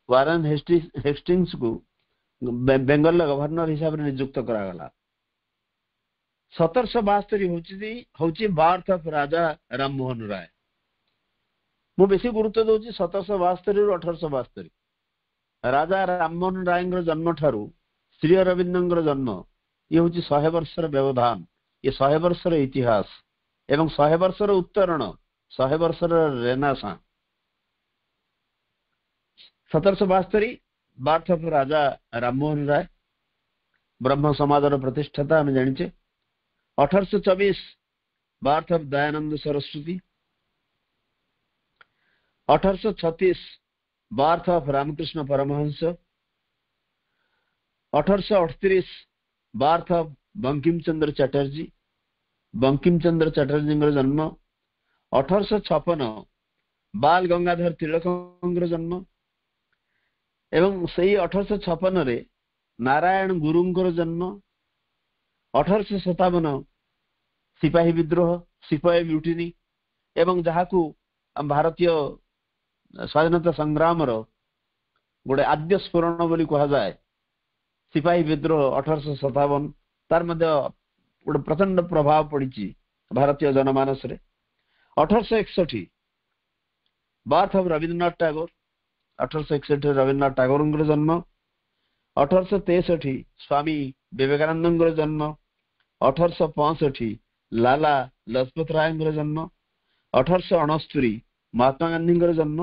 Warren Hastings କୁ ବେଙ୍ଗଲର ଗଭର୍ଣ୍ଣର ହିସାବରେ ନିଯୁକ୍ତ କରାଗଲା। 1772 ହଉଛି ବାର୍ଥ ଅଫ ରାଜା ରାମମୋହନ ରାୟ। ମୁଁ ବେଶୀ ଗୁରୁତ୍ୱ ଦଉଛି 1772 ରୁ 1872। ରାଜା ରାମମୋହନ ରାୟଙ୍କର ଜନ୍ମ ଠାରୁ ଶ୍ରୀ ଅରବିନ୍ଦଙ୍କର ଜନ୍ମ, ଇଏ ହଉଛି 100 ବର୍ଷର ବ୍ୟବଧାନ ये 100 वर्षर इतिहास एवं 100 वर्षर उत्तरण 100 वर्षर renaissance 1772 birth of Raja Rammohan Roy ब्रह्म समाजर प्रतिष्ठाता आम जानिचे 1824 birth of Dayanand Saraswati 1836 birth of Ramakrishna Paramahansa 1838 birth of Bankim Chandra Chatterjee जन्म 1856 बाल गंगाधर तिलकंर जन्म एवं सही 1856 रे नारायण गुरुंकर जन्म 1857 सिपाही विद्रोह सिपाही म्यूटिनी एवं जहाकू भारतीय स्वाधीनता संग्राम गोटे आद्य स्फुरण बोली कहा जाए सिपाही विद्रोह 1857 तार मध्य गोटे प्रचंड प्रभाव पड़ी भारतीय जनमानस रे 1861 बार्थ ऑफ रविन्द्रनाथ टैगोर 1861 रविन्द्रनाथ टैगोर जन्म 1863 स्वामी विवेकानंद जन्म 1865 लाला लजपत राय जन्म 1869 महात्मा गांधी जन्म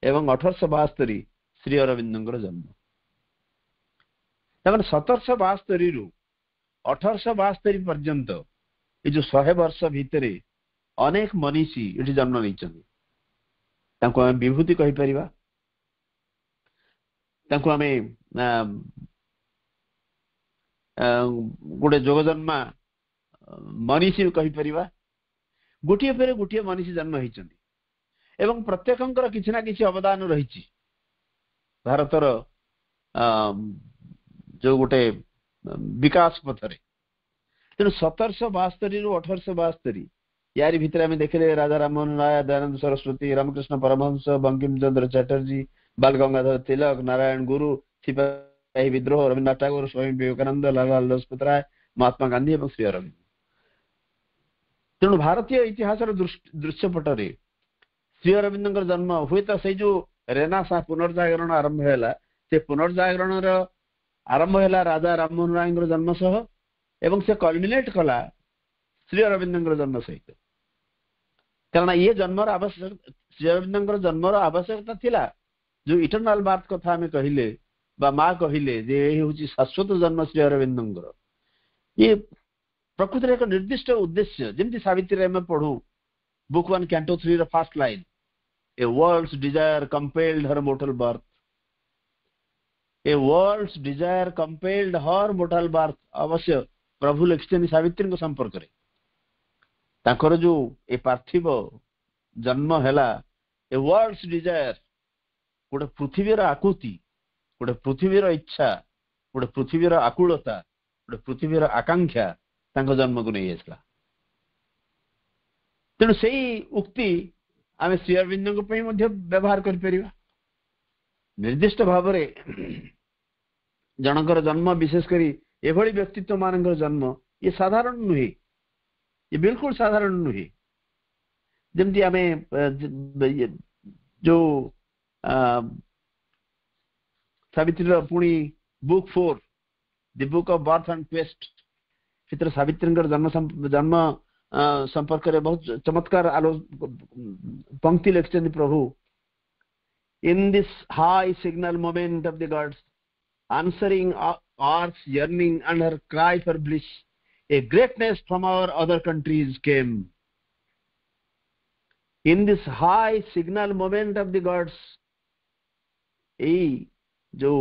एवं 1872 श्री अरविंद जन्म 1772 रु 1872 पर्यंत ये जो 100 वर्ष भितर अनेक मनीषी ये जन्म नहीं विभूति कही परिबा गोटे जोगजन्मा मनीषी कही परिबा गोटे पर गोटे मनीषी जन्म होती एवं प्रत्येकंकर किछि ना किछि अवदान रही भारतर जो गोटे विकास पथरे तेणु 1772 रु 1872 यारी भितर आम देखले राजा राममोहन राय दयानंद सरस्वती रामकृष्ण परमहंस बंकिम चंद्र चटर्जी बाल गंगाधर तिलक नारायण गुरु सिपाही विद्रोह रविन्द्रनाथ टैगोर स्वामी विवेकानंद लाला लजपत राय महात्मा गांधी और श्री अरविंद तेणु भारतीय इतिहास दृश्यपटरे श्री अरविंद जन्म हुए तो से जो रेनासा पुनर्जागरण आरंभ है से पुनर्जागरण आरंभ है राजा राममोहन राय जन्म सह एवं से कल्मिनेट कला श्री अरविंद जन्म सहित कारण ये जन्मर आवश्यक श्री अरविंद जन्मर आवश्यकता थिला जो इटर्नाल बार्थ कथा आम कहले बा माँ कहले जे हूँ शाश्वत जन्म श्री अरविंद ये प्रकृति एक निर्दिष्ट उद्देश्य जमी सावित्री आम पढ़ू book 1 canto 3 first line a world's desire compelled her mortal birth a world's desire compelled her mortal birth अवश्य प्रभु लिखिं सावित्री संपर्क में ताकर जो ए पार्थिव जन्म है ए वर्ल्ड्स डिजायर गोटे पृथ्वीर आकुति गोटे पृथ्वीर इच्छा गोटे पृथ्वीर आकुलता गोटे पृथ्वीर आकांक्षा जन्म को नहीं आसला तेणु से उक्ति आम श्री अरविंद व्यवहार कर निर्दिष्ट भाव जनकर जन्म विशेषकर एभली व्यक्तित्व मान जन्म ये साधारण नुहे ये बिल्कुल साधारण नुहे जमती आम जो सावित्री पुणी book 4 the book of birth and quest चित्र सावित्री जन्म संपर्क में बहुत चमत्कार पंक्ति लिखते प्रभु in this high signal moment of the gods answering earth's yearning and her cry for bliss a greatness from our other countries came in this high signal moment of the gods जो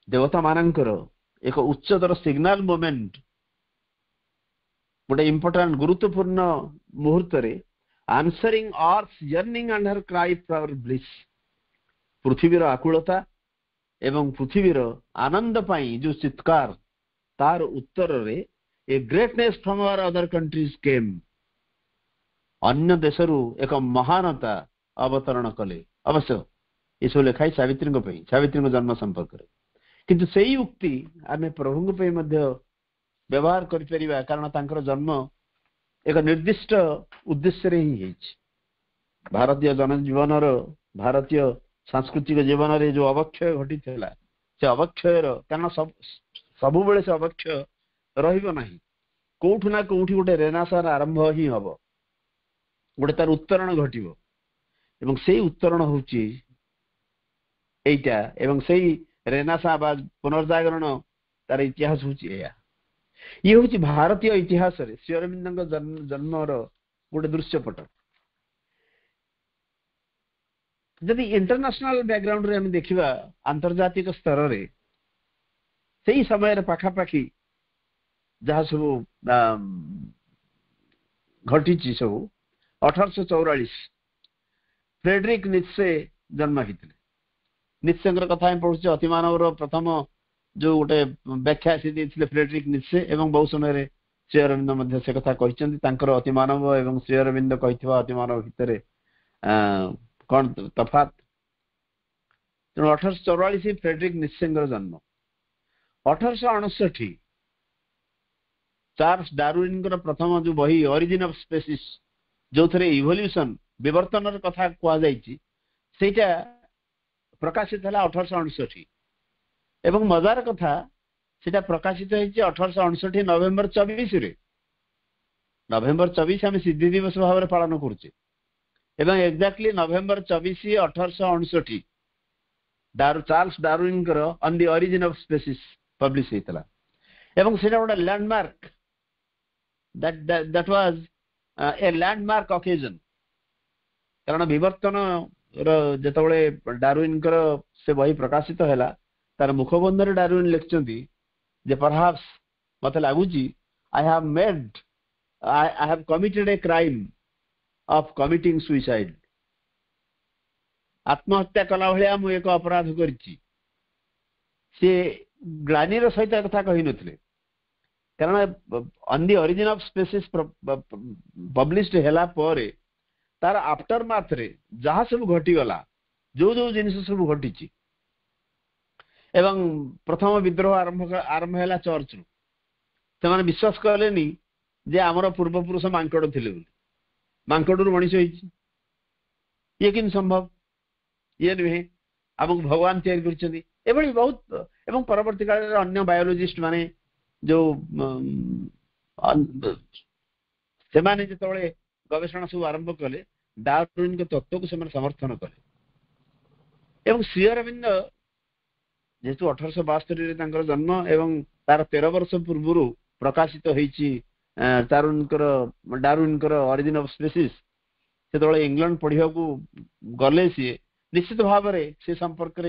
देवता मानकर एक उच्चतर signal moment गोटे important गुरुत्वपूर्ण मुहूर्त रे answering earth's yearning and her cry for bliss पृथ्वीर आकुलता एवं पृथ्वीर आनंद पाई जो चित्कार तार उत्तर रे a greatness from our other countries came अन्य देशरु एक महानता अवतरण कले अवश्य ये सब लिखाई सावित्री जन्म संपर्क रे किंतु सेही उक्ति आमे प्रभु पे मध्य व्यवहार करि परिबा कारण तांकर जन्म एक निर्दिष्ट उद्देश्य रे ही भारतीय जनजीवन भारतीय सांस्कृतिक जीवन रे जो अवक्षय घटी थिला से अवक्षय कारण सब बेले से अवक्षय रहिबो नाही कोठु ना कोठी गोटे रेनेसांस आरंभ ही हम गोटे तार उत्तरण घटिव एवं से उत्तरण होची एटा एवं से रेनेसांस बा पुनर्जागरण तार इतिहास होची एया ये होची भारतीय इतिहास रे श्री अरविंद जन्मर गोटे दृश्यपट जदि इंटरनेशनल बैकग्राउंड रे हम देखिबा अंतर्जातिक स्तर रे सही समय पाखापाखि जहाँ सब घटी सब 1844 फ्रेडरिक नित्से जन्म होते नित्से कथा पढ़ुचे अतिमानवर प्रथम जो गोटे व्याख्या से फ्रेडरिक नित्से एवं बहु समय श्री अरविंद से कथा कहते अतिमानव एवं श्री अरविंद कही अतिमानव भितर कौन तफात तेणु 1844 फ्रेडरिक नित्से जन्म 1859 चार्ल्स डार्विन प्रथम जो बही ओरिजिन ऑफ स्पेसीज जो थे इवोल्यूशन विवर्तन कथा कहुटा प्रकाशित है 1859 एवं मजार कथा से प्रकाशित होती 1859 नवेम्बर 24 रे नवेम्बर 24 आम सिद्धि दिवस भाव में पालन करुचे exactly November 24 1859 Charles Darwin on the origin of species publish होता एवं से गोटे landmark that was a landmark occasion कारण विवर्तन जो डार्विन से बही प्रकाशित है तार मुखबंध डार्विन लिखिं जे परहाप्स मत लगुच I have committed a crime of committing suicide आत्महत्या कला भाया मु एक अपराध करिछि से ग्लानिर सहित कथा कही नथिले कारण on the origin of species published हैला परे तार आफ्टर माथ रे जहाँ सब घटीगला जो जो जिनिस सब घटी एवं प्रथम विद्रोह आरंभ है चर्च रु से विश्वास कलेनी जे आमर पूर्वपुरुष मांकड़ थे मांकड़ मनीष ये कि संभव ये नुहे आमको भगवान तैयारी बहुत एवं परवर्ती काल अन्य बायोलॉजिस्ट माने जो से जो गवेषणा सब आरंभ कले डार्विन तत्व को समर्थन कले एवं श्री अरविंद जेहेतु 1872 जन्म एवं तार 13 वर्ष पूर्व प्रकाशित होती डार्विन ओरिजिन ऑफ स्पेसीज से इंग्लैंड पढ़ा गले सी निश्चित भाव से संपर्क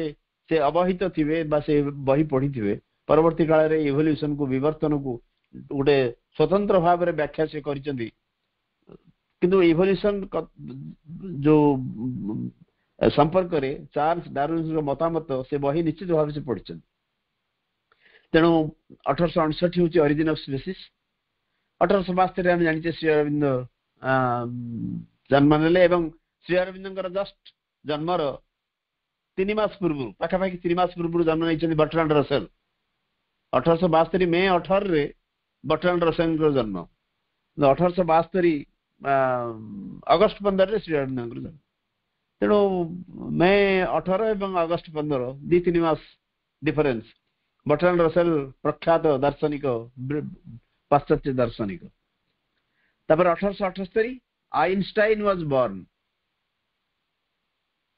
से अवहित थे से बही पढ़ी थे परवर्ती काल में इवोल्यूशन को विवर्तन को गोटे स्वतंत्र भाव में व्याख्या से करिसेंती किंतु इवोल्यूशन जो संपर्क में चार्ल्स डार्विन मतामत से बही निश्चित भाव से पढ़ी तेणु 1868 हूँ ओरिजिन ऑफ स्पेसीज 1872 आम जानी श्री अरविंद जन्म नेले एवं श्री अरविंद जस्ट जन्मर 3 मास पूर्व पाखापाखि 3 मास पूर्व जन्म नहीं बर्ट्रांड रसेल 1872 मे 18 रे बर्ट्रांड रसेल जन्म 1872 अगस्त 15 रे श्री अरविंद जन्म तेणु मे 18 एवं अगस्त 15 2-3 मास डिफरेंस बर्ट्रांड रसेल प्रख्यात दार्शनिक पाश्चात्य दार्शनिक तापर 1878 आइनस्टाइन वाज बॉर्न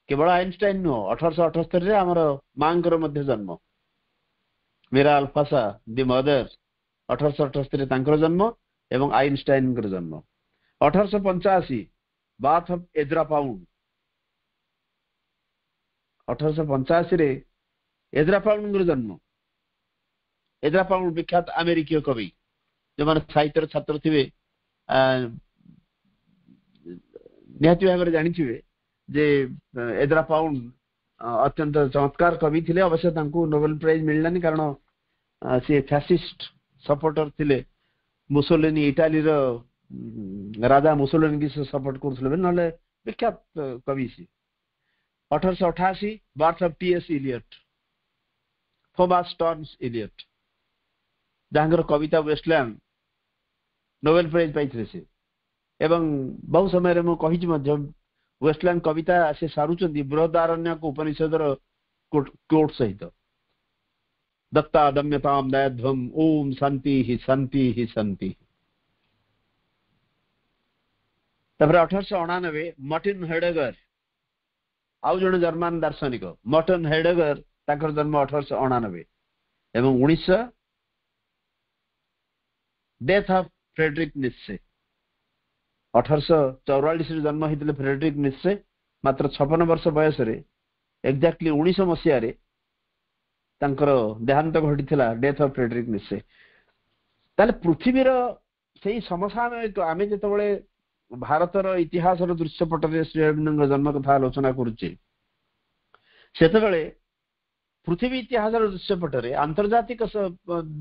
केवल आइनस्टाइन नुह 1878 रे हमर मांकर मध्य जन्म मेरा अल्फासा दि मदर 1878 तांकर जन्म एवं आइनस्टाइन जन्म 1885 बार्थ ऑफ एज्रा पाउंड 1885 रे एज्रा पाउंड जन्म एज्रा पाउंड विख्यात अमेरिकीय कवि जो माने साहित्य छात्र थे निहाती भाव में जानी जे एज्रा पाउंड अत्यंत चमत्कार कवि थे अवश्य नोबेल प्राइज मिललानी कारण सी फैसिस्ट सपोर्टर थे मुसोलिनी इटाली राजा मुसोलिनी की सपोर्ट कर विख्यात कवि सी 1888 बार्थ ऑफ टी.एस. इलियट थॉमस टर्न्स इलियट जहां कविता वेस्टलैंड नोबेल प्राइज पाई से एवं बहु समय मुझे वेस्टलैंड कविता से सारुचंदी बृहदारण्य उपनिषदर कोट सहित दत्ता दम्यताम दयाध्वम ओम शांति ही शांति ही शांति तापर 1899 मार्टिन हेडेगर आउ जन जर्मन दार्शनिक मार्टिन हेडेगर ताकर जन्म 1899 एवं 1900 डेथ ऑफ फ्रेडरिक नित्से 1844 जन्म होते फ्रेडरिक नित्से मात्र 56 वर्ष बयस एक्जाक्टली 1900 मसीह देहांत घटी डेथ ऑफ फ्रेडरिक नित्से ताले पृथ्वीर से समसामयिक आम जो भारतर इतिहास दृश्यपटे श्री अरविंद जन्म कथा आलोचना करुचे से पृथ्वी इतिहास दृश्यपटे आंतर्जातिक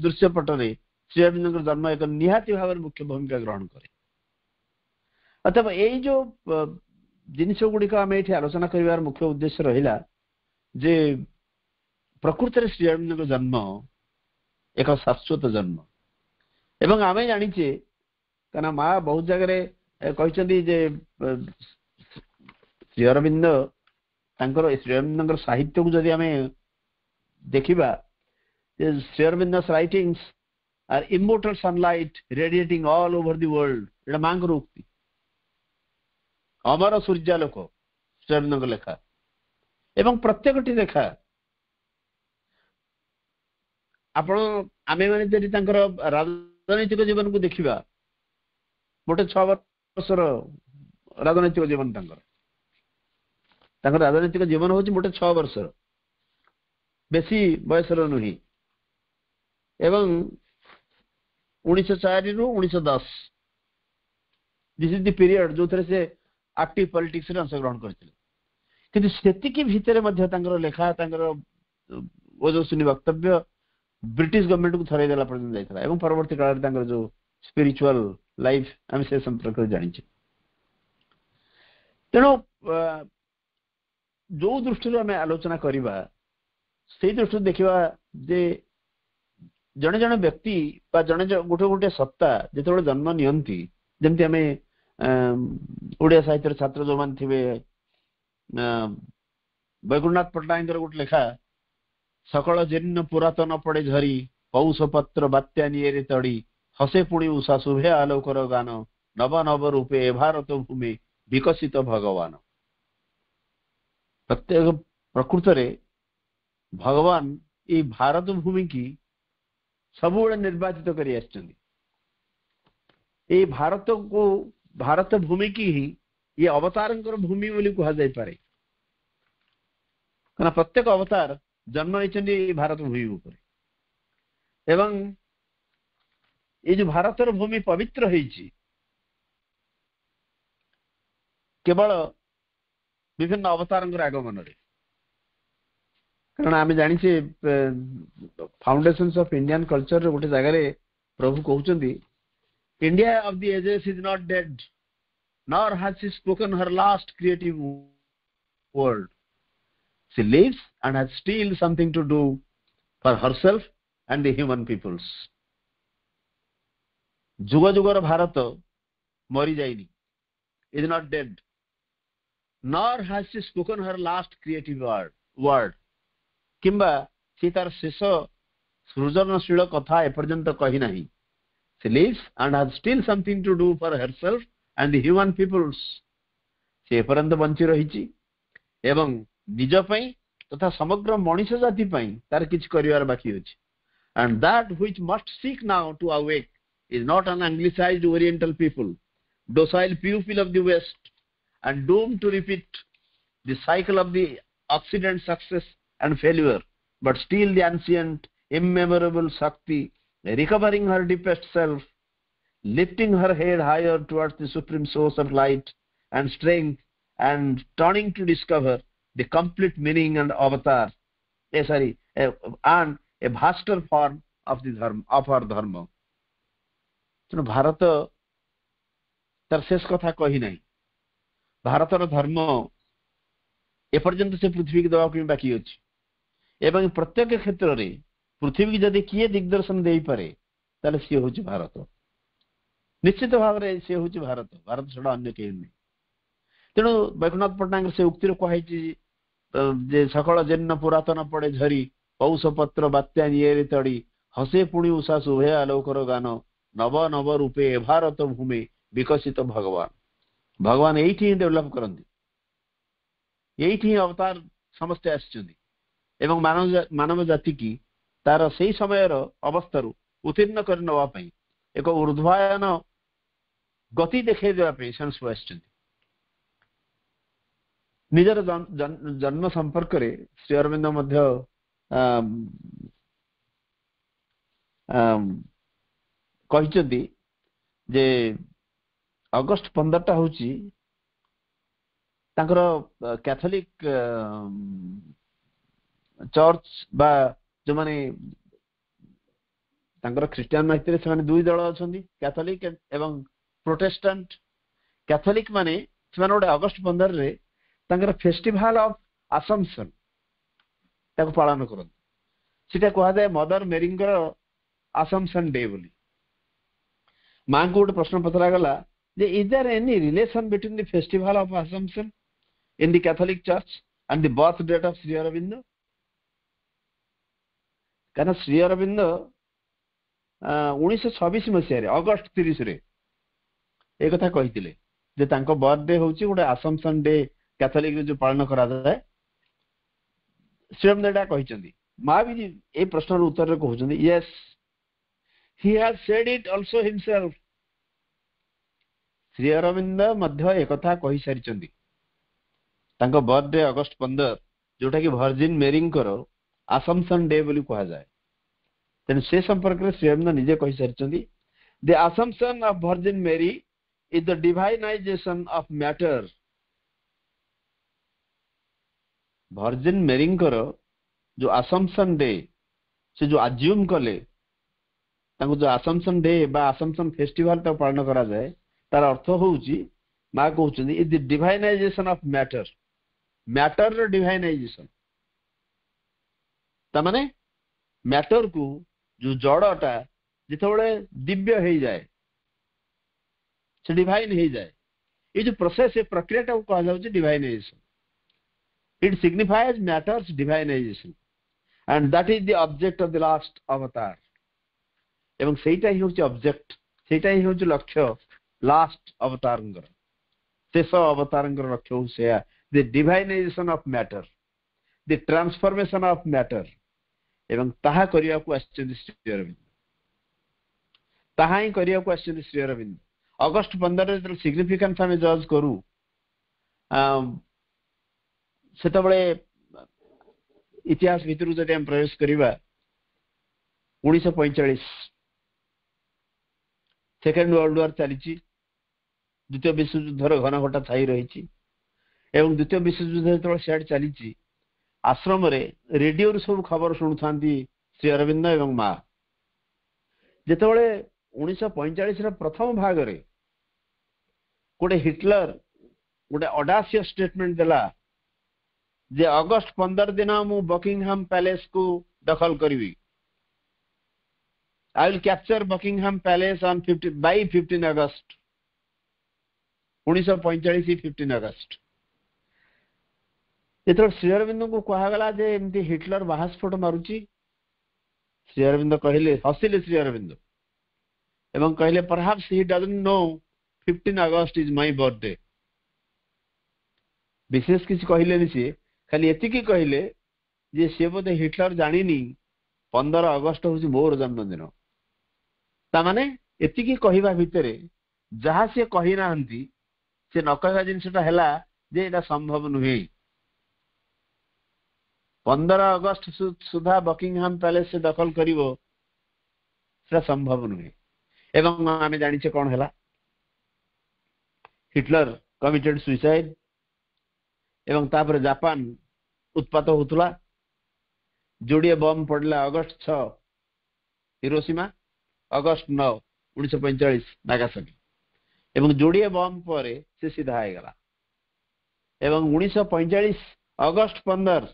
दृश्यपटे श्री अरविंद जन्म एक निहाती भाव मुख्य भूमिका ग्रहण करे अतः यही जो जिनस गुड़िक आम ये आलोचना कर मुख्य उद्देश्य रहा जे प्रकृत श्री अरविंद जन्म एक शाश्वत जन्म एवं आम जाचे कहना माँ बहुत जगह कहते श्री अरविंद श्री अरविंद साहित्य को जदि आम देखा Shri Aurobindo writings are immortal sunlight radiating all over the world एटा माँ उक्ति अमर सूर्यालोक श्री अरविंद लेखा एवं प्रत्येकटी लेखा आपण आमे माने जदि राजनैतिक जीवन को देखिबा मोटे 6 वर्षर राजनैतिक जीवन राजनैतिक जीवन होची मोटे 6 वर्षर बेसी बयसर नुही एवं 1904 रु 1910 दिस इज द पीरियड जो थरे से एक्टिव पॉलिटिक्स रे अंशग्रहण करथिले किंतु सेतिकी भितरे मध्य तांकर लेखा तांकर ओजस्वी वक्तव्य ब्रिटिश गवर्नमेंट को थरे देला पर्यंत जाइथला एवं परवर्ती काल तांकर जो स्पिरिचुअल लाइफ हम से संपर्क जानि छी तेनो जो दृष्टि आम आलोचना करवा से दृष्टि देखा जे जड़े जड़े व्यक्ति जड़े गोटे गोटे सत्ता जो जन्म नियंती जमती आम ओडिया साहित्य छात्र जो मान थे वैकुंठनाथ पट्टनायक गोटे लेखा सकल जीर्ण पुरातन पड़े झरी पौष पत्र बात्या निये तड़ी हसे पुणी उषा शुभे आलोकर गान नव नव रूपे भारत भूमि विकसित भगवान प्रत्येक प्रकृत रे भगवान ये भारत भूमि की सब निर्वाचित कर भारत को भारत भूमि की ही ये अवतार भूमि बोली कह जाई पारे कारण प्रत्येक अवतार जन्म नहीं भारत भूमि ऊपर एवं ये जो भारतर भूमि पवित्र होईची केवल विभिन्न अवतार आगमन रे कारण आम जानी फाउंडेशंस ऑफ इंडियन कल्चर गोटे जगह प्रभु कहते India of the ages is not dead nor has she spoken her last creative word she lives and has still something to do for herself and the human peoples जुग जुगर भारत मरी जाइनी is not dead nor has she spoken her last creative word किंबा सी तार शेष सृजनशील कथा एपर्यंत कही नहीं सी lives and has still something to do for herself and the human peoples से एपर्यंत बंची रही एवं निज पई तथा समग्र मनुष्य जाति पई तार किछ करिवार बाकी अछि and that which must seek now to awake is not an anglicized oriental people docile pupil of the west and doomed to repeat the cycle of the occident success and failure but still the ancient immemorable Shakti recovering her deepest self lifting her head higher towards the supreme source of light and strength and turning to discover the complete meaning and avatar and a vaster form of the dharma of our dharma तेणु भारत तार शेष कथा कही नहीं भारतर धर्म एपर्यंत से पृथ्वी की दवा बाकी अच्छी एवं प्रत्येक क्षेत्र में पृथ्वी की जदि किए दिग्दर्शन दे पारे ताले सी हूँ भारत निश्चित भाव में सी हूँ भारत भारत छड़ा अन्य कहीं नहीं तेणु वैकुंठनाथ पट्टनायक से उक्तिर कही सकल जीर्ण पुरातन पड़े झरी पौष पत्र बात्या निये तड़ी हसे पुणी उषा शुभे आलोकर गान नव नव रूपे भारत भूमि विकसित भगवान भगवान एठी ही डेवलप करंती एठी ही अवतार समस्ते आछिचंदी एवं मानव जाति की तार सेही समयर अवस्था उत्तीर्ण कर नवा पई एक ऊर्ध्वायन गति देखै देवा पई सेंस आछिचंदी निजर जन्म संपर्क रे श्री अरविंद मध्य कहिचंदी जे अगस्त 15 टा होची तांकर कैथोलिक चर्च बा जो माने तांकर ख्रिस्टियन माइतिर से माने दुई दल अछंदी कैथोलिक एवं प्रोटेस्टेंट कैथोलिक माने से माने अगस्त 15 रे तांकर फेस्टिवल ऑफ असम्पशन ताको पालन करन सेटा कहा जाय मदर मेरींगर असम्पशन डे बोली मां को गोटे प्रश्न पचरा गला जे is there any relation between the festival of Assumption in the Catholic Church and the birth date of Shri Aurobindo कारण श्री अरविंद 1926 मसीह अगस्त 30 रे एक कथा कहिथिले जे तांको बर्थडे होची गोटे असम्पशन डे कैथोलिक जो पालन करा जाए श्री अरविंद एटा कहिचंदी मां भी ए प्रश्न उत्तर रे कहउचंदी yes he has said it also himself Shri Aurobindo मध्य एक कथा कहि सारिचंदी तांको बर्थडे अगस्त 15 जोटा कि वर्जिन मेरी करो असम्पशन डे बोली कहा जाए तेन से संपर्क रे श्री अरविंद निजे कहि सारिचंदी the Assumption of Virgin Mary is the divinisation of matter Virgin Mary करो जो असम्पशन डे से जो अज्यूम कले तांको जो असम्पशन डे बा असम्पशन फेस्टिवल ता पालन करा जाए तार अर्थ होउची मा कहउचंदी is the divinisation of matter matter रो डिवाइनाइजेशन ता माने मैटर को जो जड़टा जितबळे दिव्य हे जाए से डिवाइन हे जाए ये जो प्रोसेस है प्रक्रिया ता कहा जाउची divinisation it signifies matter's divinisation and that is the object of the last avatar एवं सेटा ही होची ऑब्जेक्ट सेटा ही होची लक्ष्य लास्ट अवतारंगर शेष अवतारंगर लक्ष्य होसे the divinisation of matter the transformation of matter एवं ताहा करिया को आश्चर्य श्री अरविंद ताहा ही करिया को आश्चर्य श्री अरविंद अगस्त 15 रे सिग्निफिकेंस हम जज करू सेतबळे इतिहास भितर जदि हम प्रवेश करिबा 1945 सेकेंड वर्ल्ड वार चली द्वितीय विश्व युद्ध घन घटा छाई रही एवं द्वितीय विश्व युद्ध जो सियाड चली आश्रम रे रेडियो सब खबर शुणु था श्री अरविंद एवं माँ जितेबले 1945 प्रथम भाग रे गोटे हिटलर गोटे ऑडासियस स्टेटमेंट देला जे अगस्त 15 दिन मु बकिंगहाम पैलेस को दखल करी I will capture Buckingham Palace on 15 August 1945 15 अगस्त जेतबे श्री अरविंद को कहा गला जे एमती हिटलर बाहास्फोट मारुची श्री अरविंद कहले हसिले श्री अरविंद एवं कहले perhaps he doesn't know 15 August is my birthday विशेष किसी कहले नि से खाली एति की कहले जे से बोधे हिटलर जानिनी 15 अगस्त होची मोर जन्मदिन ता माने एति की कहिबा भितरे जहा से कहि नाहंती से न कहबा जिनसटा हैला जे एटा संभव नुहे 15 अगस्त सुधा बकिंगहाम पैलेस से दखल करिवो सेटा संभव नुहे एवं आमे जानि छे कोन हैला हिटलर कमिटेड सुसाइड एवं तापर जापान उत्पात होतला जोड़िए बम पड़ला अगस्त 6 हिरोशिमा अगस्त 9 1945 नागासाकी एवं जोड़िए बम पर से सीधा आगला एवं 1945 अगस्त 15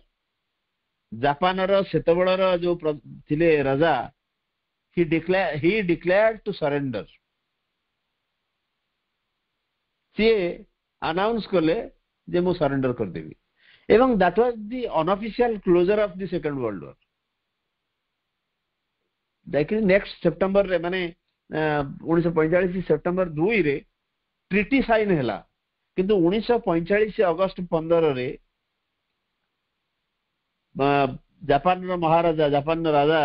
जापान सेतबेलर जो थिले राजा he declared to surrender सी अनाउंस कले जे मु सरेंडर कर देबी एवं that was the unofficial closure of the second world war देखि नेक्स्ट सितंबर रे माने 1945 सितंबर 2 रे ट्रीटी साइन हैला किंतु 1945 अगस्ट 15 रे जापान महाराजा जापान राजा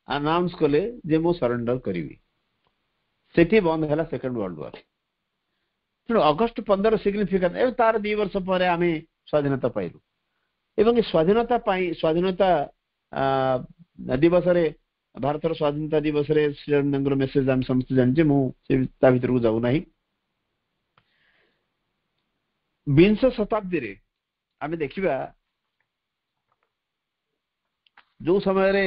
अनाउंस कले जे मु सरेंडर करी सेठी बंद है सेकेंड वर्ल्ड वॉर तेणु अगस्ट 15 सिग्निफिकेंट ए तार 2 वर्ष पर आम स्वाधीनता पाइलु एवं स्वाधीनता स्वाधीनता दिवस रे भारत स्वाधीनता दिवस रे श्री अरविंदर मेसेज आम समस्त जाने मुझे भीतर को जाऊ ना 20 शताब्दी रे आम देखा जो समय रे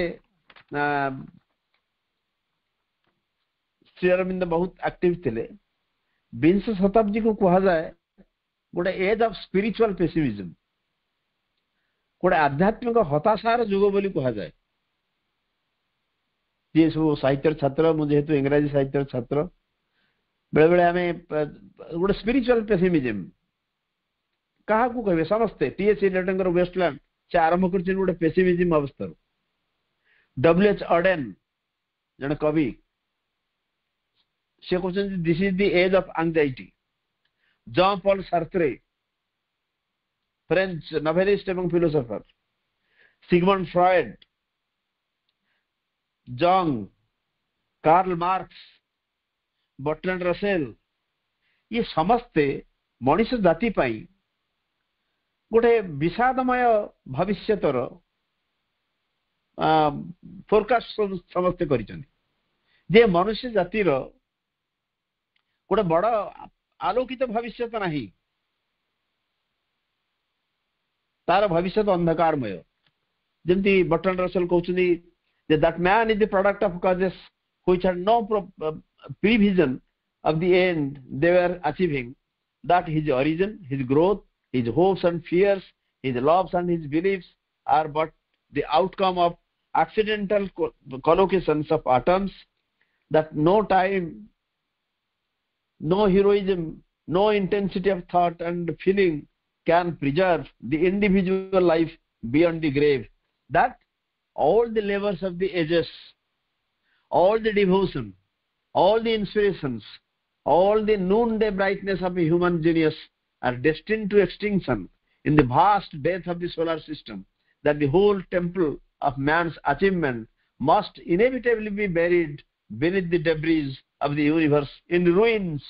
श्री अरविंद बहुत एक्टिव थे 20 शताब्दी को कहा जाए गोटे एज ऑफ स्पिरिचुअल पेसिमिज्म गोटे आध्यात्मिक हताशार जुग बोली कहा जाए जी सब साहित्य छात्र मुझे इंग्राजी साहित्य छात्र बेले बेले आम गोटे स्पिरिचुअल पेसिमिज्म क्या कहे समस्ते टीएस इलियटर वेस्टलैंड से आरंभ कर गोटे पेसिमिज्म अवस्था डब्ल्यूएच ऑडेन जड़े कवि से कहते this is the age of anxiety Jean Paul Sartre French novelist एवं philosopher Sigmund Freud Jung Karl Marx Bertrand Russell ये समस्ते मनुष्य जाति पाई गोटे विषादमय भविष्यतर फोरकास्ट समस्ते जे मनुष्य जातिर गोटे बड़ आलोकित भविष्य तो नहीं तार भविष्य अंधकारमय जमती बर्ट्रैंड रसेल कहते that man is the product of causes which had no prevision of the end they were achieving, that his origin, his growth, his hopes and fears, his loves and his beliefs are but the outcome of accidental collocations of atoms, that no time, no heroism, no intensity of thought and feeling can preserve the individual life beyond the grave, that all the labors of the ages, all the devotion, all the inspirations, all the noonday brightness of a human genius are destined to extinction in the vast death of the solar system, that the whole temple of man's achievement must inevitably be buried beneath the debris of the universe in ruins.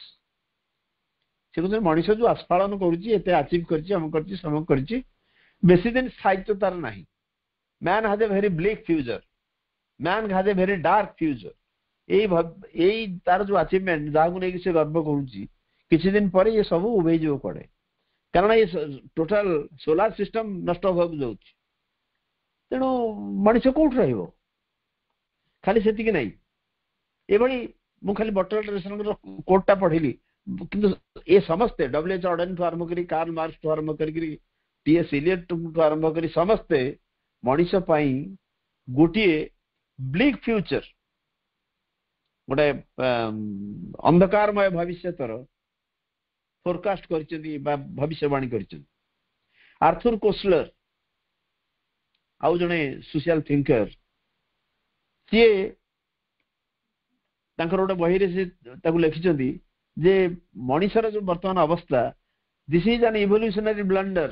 से कहते मनुष्य जो आस्फालन करते achieve कर बेसी दिन स्थायित्व तार नहीं. Man has a very bleak future, man has a very dark future. यही तार जो अचीवमेंट जहाँ नहीं से गर्व करुच्ची किसी दिन पर ये सब उभे जो पड़े, कारण ये टोटाल सोलार सिस्टम नष्ट होगा जाऊँ. तेणु मनुष्य कौट रही खाली से नहीं. ये मुझे बर्ट्रैंड रसेल कोटटा पढ़िली किंतु ये समस्ते डब्ल्यूएच ऑडेन ठू आरंभ करी कार्ल मार्क्स ठू आरंभ करी टीएस इलियट ठू आरंभ करी समस्ते मनुष्य पाई गोटे ब्लिक फ्यूचर गोटे अंधकारमय भविष्यतर फोरकास्ट कर भविष्यवाणी कर. आर्थर कोसलर आउ जने सोशल थिंकर सी गोटे बही से लिखिं जे मनुष्यर जो वर्तमान अवस्था this is an evolutionary blunder.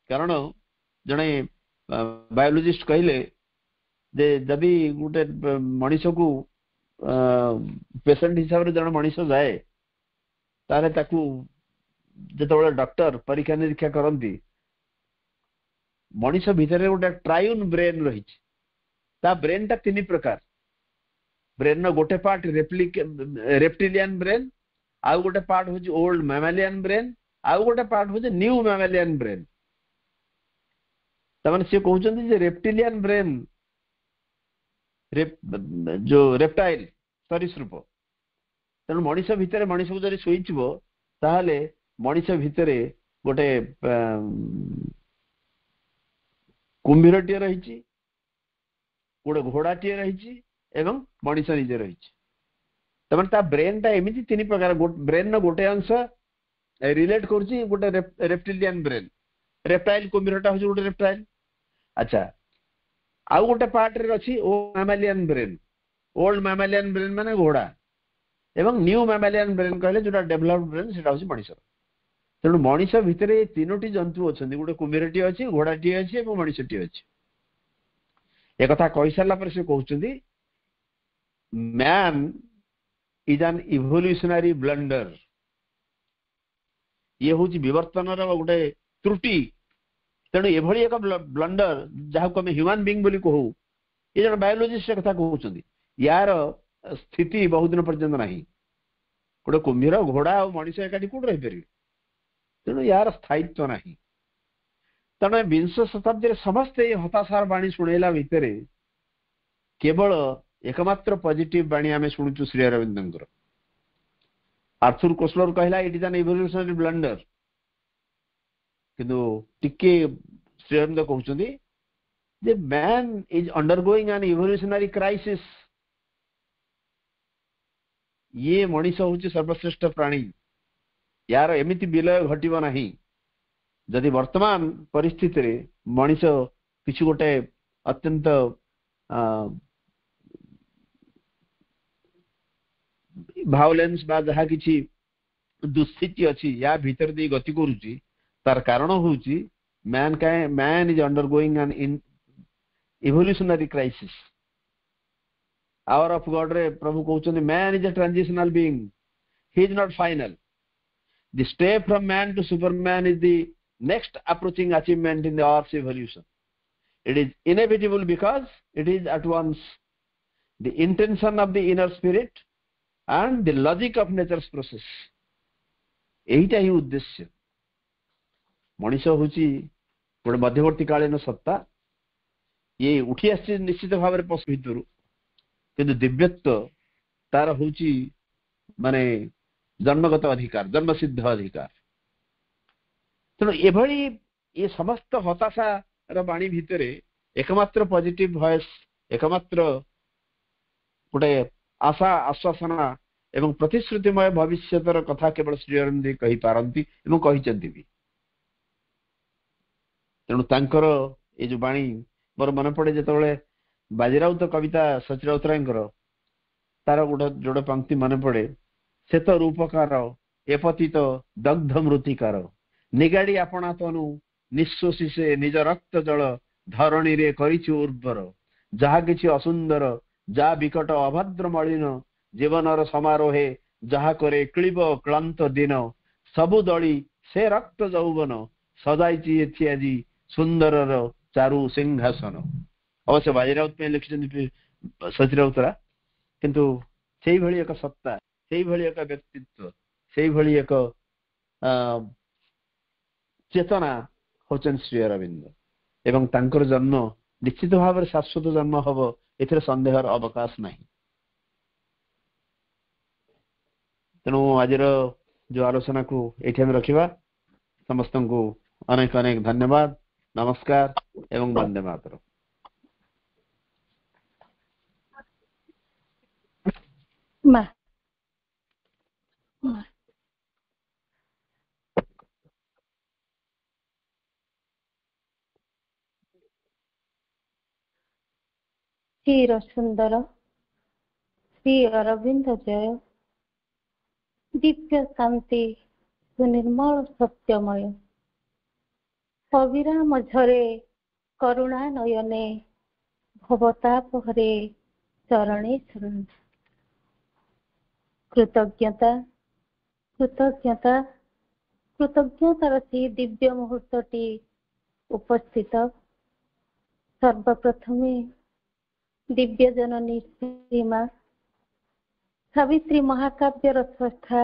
कारण जड़े बायोलॉजिस्ट कहले जे जदि गोटे मनुष्य को पेशेंट हिसाब से जन मनुष्य जाए तारे ताकू जो डॉक्टर परीक्षा निरीक्षा करती मनुष्य भितर गोटे ट्रायून ब्रेन रही. ब्रेन टा 3 प्रकार. ब्रेन गोटे पार्ट रेप्टिलियन ब्रेन, आउ गोटे पार्ट हूँ ओल्ड मैमालियन ब्रेन, आउ गोटे पार्ट हूँ न्यू मैमालियन ब्रेन. तमाने से कहते रेप्टिलियन ब्रेन जो रेप्टाइल सरीसृप. तेणु मनुष्य भितर मनुष्य को जब शोचब ताहले मनुष्य भितर गोटे कुंभीरटीए रही, गोटे घोड़ाटीए रही एवं मनुष्य निजे रही. तमाने ब्रेन टा एमती 3 प्रकार. ब्रेन गोटे अंश रिलेट करुच्ची गोटे रेप्टिलियन ब्रेन. रेप्टाइल कुंभीरटा हूँ गोटे रेप्टाइल. अच्छा आउ गोटे पार्ट रे अच्छी ओल्ड मैमालियन ब्रेन. ओल्ड मैमालियन ब्रेन माने घोड़ा. एवं न्यू मैमालियन ब्रेन कहले जोटा डेभलप्ड ब्रेन सेटा होची मनुष्य तेणु मनुष्य भितर ये तीनोटी जंतु अछंती गोटे कुम्भीरटी अछि घोड़ाटी अछि एवं मनुष्यटी अछि एक कथा कहि सारला पर से कहउछंती man is an evolutionary blunder ये हूँ विवर्तन गोटे त्रुटि तेणु एभली एक ब्लंडर जहाँ को ह्यूमन बीइंग बोली कहू ये जन बायोलॉजिस्ट कथा कहउछंती यार स्थिति बहुत दिन पर्यंत नहीं गोटे कुम्भीर घोड़ा और मनुष्य एकाठी कौट रही पारे तेणु यार स्थायित्व नहीं तेणु विंश शताब्दी समस्ते हताशार बाणी शुणेला भितर केवल एकमात्र पॉजिटिव बाणी आम शुणुचु श्री अरविंदर आर्थर कोसलर कहला it is an evolutionary blunder किंतु टिके श्री अरविंद कहउछंती जे man is undergoing an evolutionary crisis ये मनीष हूँ सर्वश्रेष्ठ प्राणी यार एमती विलय घटव ना जदि वर्तमान परिस्थिति रे मनीष किसी गोटे अत्यंत भायोलेंस बा जहाँ किसी दुस्थिति अच्छी या भीतर दे गति करुची तार कारण होची man is undergoing an in evolutionary crisis hour of God रे प्रभु कहउछन man is a transitional being he is not final the step from man to superman is the next approaching achievement in the earth's evolution it is inevitable because it is at once the intention of the inner spirit and the logic of nature's process एहिटा ही उद्देश्य मनीष होची गोटे मध्यवर्ती कालीन सत्ता ये उठी आसी निश्चित भाव में पशु भितर किंतु दिव्यत्व तार होची माने जन्मगत अधिकार जन्मसिद्ध अधिकार तेणु एभली ये समस्त हताशा बाणी भितर एकमात्र पॉजिटिव वॉइस एकमात्र गोटे आशा आश्वासना एवं प्रतिश्रुतिमय भविष्यतर कथा केवल श्री अरविंद कहि पारंती एवं कहिचंती भी तेणु तांकर ये जो बाणी मोर मन पड़े जेतबेले बाजीराउत कविता सचिन राउतरायंकर तार गोटे जोड़े पंक्ति मन पड़े श्वेत रूपकार एपतित दग्ध मृतिकार निगाड़ी आपणा तनु निश्वसी से निज रक्त जल धरणी रे करिछु उर्वर जहा किछि असुंदर जा विकट अभद्र मलिन जीवनर समारोहे जहा करे क्लिब क्लांत दिन सबु दली से रक्त जौवन सजाइछि एथि आजि सुंदर चारु सिंहासन अवश्य बाजीराउत पे लिखिछन्ति सचिन राउतरा किंतु सेही भली एक सत्ता सेही भली एक व्यक्तित्व सेही भली एक चेतना होचन श्री अरविंद एवं तांकर जन्म निश्चित भाव में शाश्वत जन्म हम ए सन्देहर अवकाश नहीं तेणु आज जो आलोचना को ये रखा समस्त को अनेक अनेक धन्यवाद नमस्कार एवं वंदे मातरम। चिर सुंदर श्री अरविंद जय दिव्य शांति सुनिर्मल सत्यमय अविराम झरे करुणा नयने भवताप हरे चरणे शरण कृतज्ञता कृतज्ञता कृतज्ञतार से दिव्य मुहूर्तटी उपस्थित सर्वप्रथमे दिव्य जननी श्रीमा सावित्री महाकाव्यर स्रष्टा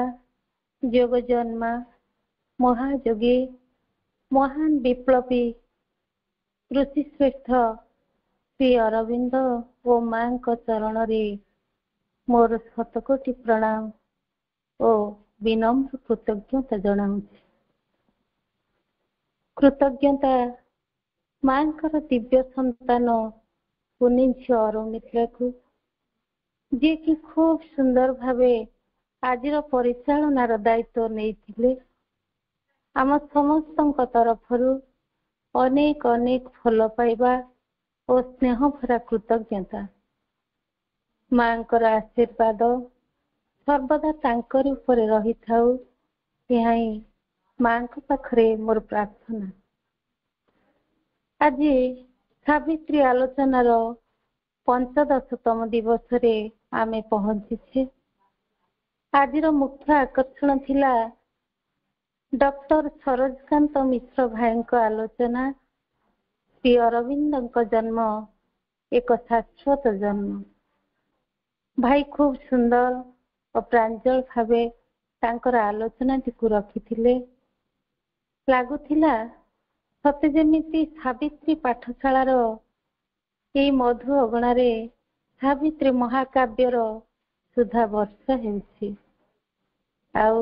योग जन्मा महायोगी महान विप्लवी ऋषिश्रेष्ठ श्री अरविंद ओ मां चरण रे मोर शतकोटि प्रणाम ओ विनम्र कृतज्ञता जनाऊँ। कृतज्ञता मांकर दिव्य संतान पुनिझ अरुणित्रा को जी कि खूब सुंदर भावे आज परिचालनार दायित्व नहीं आम समस्त तरफ अनेक अनेक फल पाइबा और स्नेह भरा कृतज्ञता मांकर आशीर्वाद ସର୍ବଦା ତାଙ୍କରି ଉପରେ ରହିଥାଉ। ଏହା ହିଁ ମାଙ୍କ ପାଖରେ ମୋର ପ୍ରାର୍ଥନା। ଆଜି ସାବିତ୍ରୀ ଆଲୋଚନାର 15ତମ ଦିବସରେ ଆମେ ପହଞ୍ଚିଛେ। ଆଜିର ମୁଖ୍ୟ ଆକର୍ଷଣ ଥିଲା ଡକ୍ଟର ସରୋଜକାନ୍ତ ମିଶ୍ର ଭାଇଙ୍କ ଆଲୋଚନା, ଶ୍ରୀ ଅରବିନ୍ଦଙ୍କ ଜନ୍ମ ଏକ ଶାଶ୍ୱତ ଜନ୍ମ। ଭାଇ ଖୁବ ସୁନ୍ଦର ଓ ପ୍ରାଞ୍ଜଳ ଭାବେ ତାଙ୍କର ଆଲୋଚନାଟିକୁ ରଖିଥିଲେ। ଲାଗୁଥିଲା ସତେ ଯେମିତି ସାବିତ୍ରୀ ପାଠଶାଳାର ଏଇ ମଧୁ ଅଗଣାରେ ସାବିତ୍ରୀ ମହାକାବ୍ୟର ସୁଧା ବର୍ଷା ହେଉଛି, ଆଉ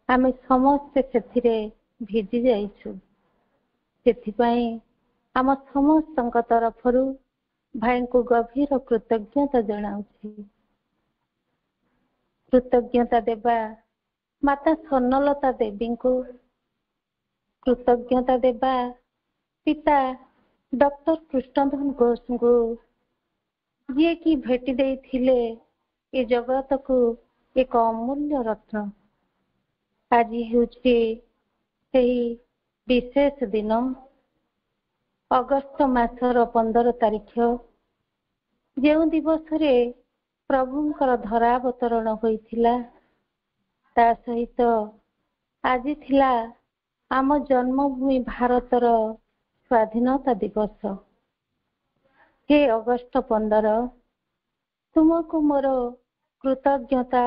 ଆମେ ସମସ୍ତେ ସେଥିରେ ଭିଜି ଯାଇଛୁ। ସେଥିପାଇଁ ଆମ ସମସ୍ତଙ୍କ ତରଫରୁ ଭାଇଙ୍କୁ ଗଭୀର କୃତଜ୍ଞତା ଜଣାଉଛି। କୃତଜ୍ଞତା ଦେବା ମାତା ସ୍ୱର୍ଣ୍ଣଲତା ଦେବୀଙ୍କୁ, କୃତଜ୍ଞତା ଦେବା ପିତା ଡକ୍ଟର କୃଷ୍ଣଧନ ଘୋଷଙ୍କୁ, ଯିଏକି ଭେଟି ଦେଇଥିଲେ ଏ ଜଗତକୁ ଏକ ଅମୂଲ୍ୟ ରତ୍ନ। ଆଜି ହେଉଛି ସେହି ବିଶେଷ ଦିନ, ଅଗଷ୍ଟ ମାସର 15 ତାରିଖ, ଯେଉଁ ଦିବସରେ ପ୍ରଭୁଙ୍କର ଧରାବତରଣ ହୋଇଥିଲା। ତା ସହିତ ଆଜି ଥିଲା ଆମ ଜନ୍ମଭୂମି ଭାରତର ସ୍ୱାଧୀନତା ଦିବସ। ହେ ଅଗଷ୍ଟ 15, ତୁମକୁ ମୋର କୃତଜ୍ଞତା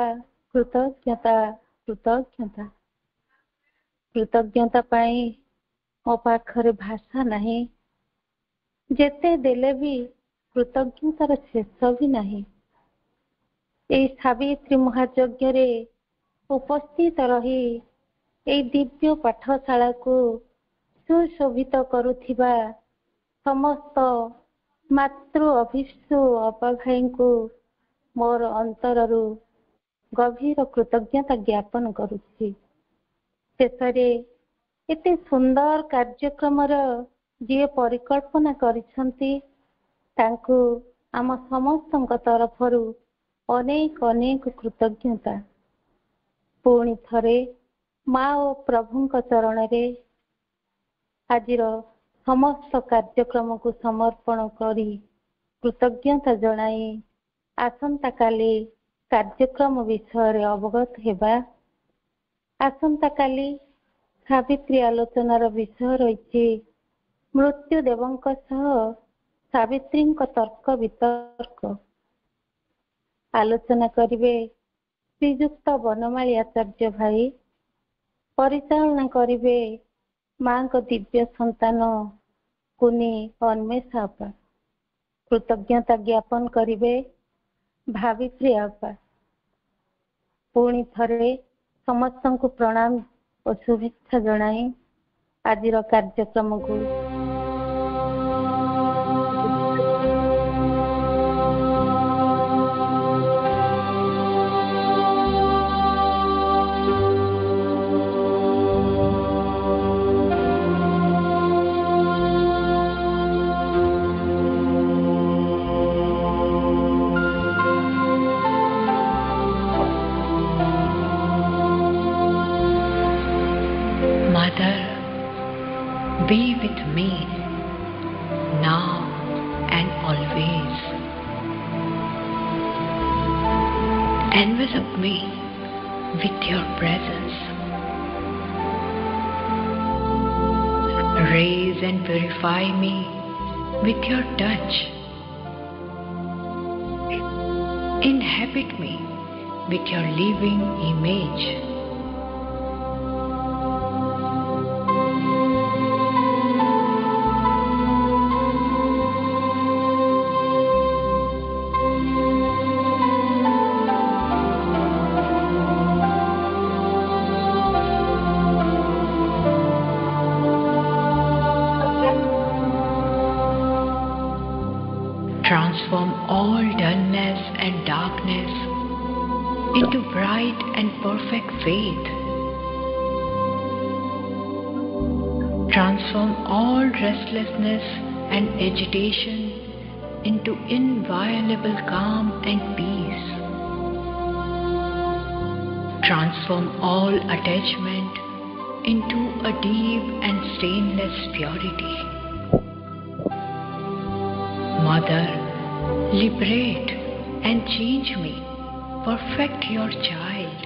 କୃତଜ୍ଞତା କୃତଜ୍ଞତା। କୃତଜ୍ଞତା ପାଇଁ ମୋ ପାଖରେ ଭାଷା ନାହିଁ। ଯେତେ ଦେଲେ ବି କୃତଜ୍ଞତାର ଶେଷ ବି ନାହିଁ। ଏହି ସାବିତ୍ରୀ ମହାଯଜ୍ଞରେ ଉପସ୍ଥିତ ରହି ଏହି ଦିବ୍ୟ ପାଠଶାଳାକୁ ସୁଶୋଭିତ କରୁଥିବା ସମସ୍ତ ମାତୃ ଅଭିଷ୍ଣୁ ଅପା ଭାଇଙ୍କୁ ମୋର ଅନ୍ତରରୁ ଗଭୀର କୃତଜ୍ଞତା ଜ୍ଞାପନ କରୁଛି। ଶେଷରେ ଏତେ ସୁନ୍ଦର କାର୍ଯ୍ୟକ୍ରମର ଯିଏ ପରିକଳ୍ପନା କରିଛନ୍ତି, ତାଙ୍କୁ ଆମ ସମସ୍ତଙ୍କ ତରଫରୁ ଅନେକ ଅନେକ କୃତଜ୍ଞତା। ପୁଣି ଥରେ ମା ଓ ପ୍ରଭୁଙ୍କ ଚରଣରେ ଆଜିର ସମସ୍ତ କାର୍ଯ୍ୟକ୍ରମକୁ ସମର୍ପଣ କରି କୃତଜ୍ଞତା ଜଣାଇ ଆସନ୍ତାକାଲି କାର୍ଯ୍ୟକ୍ରମ ବିଷୟରେ ଅବଗତ ହେବା। ଆସନ୍ତାକାଲି ସାବିତ୍ରୀ ଆଲୋଚନାର ବିଷୟ ରହିଛି ମୃତ୍ୟୁ ଦେବଙ୍କ ସହ ସାବିତ୍ରୀଙ୍କ ତର୍କ ବିତର୍କ। ଆଲୋଚନା କରିବେ ଶ୍ରୀଯୁକ୍ତ ବନମାଳୀ ଆଚାର୍ଯ୍ୟ ଭାଇ। ପରିଚାଳନା କରିବେ ମାଙ୍କ ଦିବ୍ୟ ସନ୍ତାନ କୁନି ଅନ୍ମେଷା ଅପା। କୃତଜ୍ଞତା ଜ୍ଞାପନ କରିବେ ଭାବିପ୍ରିୟା ଅପା। ପୁଣି ଥରେ ସମସ୍ତଙ୍କୁ ପ୍ରଣାମ ଓ ଶୁଭେଚ୍ଛା ଜଣାଇ ଆଜିର କାର୍ଯ୍ୟକ୍ରମକୁ be with me now and always. Envelop me with your presence. Raise and purify me with your touch. Inhabit me with your living image. Transform all dullness and darkness into bright and perfect faith. Transform all restlessness and agitation into inviolable calm and peace. Transform all attachment into a deep and stainless purity. Mother, liberate and change me. Perfect your child.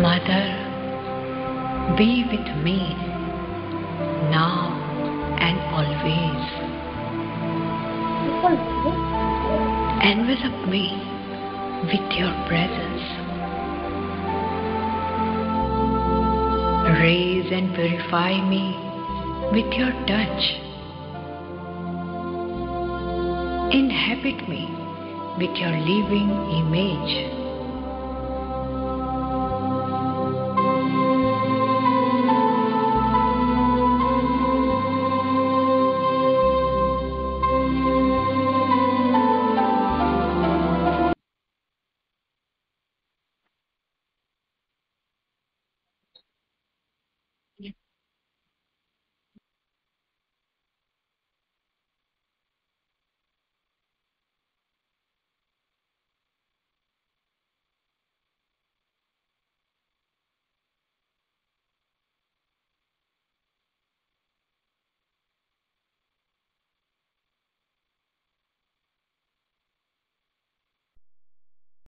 Mother, be with me now and always. Envelop me with your presence. Raise and purify me with your touch. Inhabit me with your living image.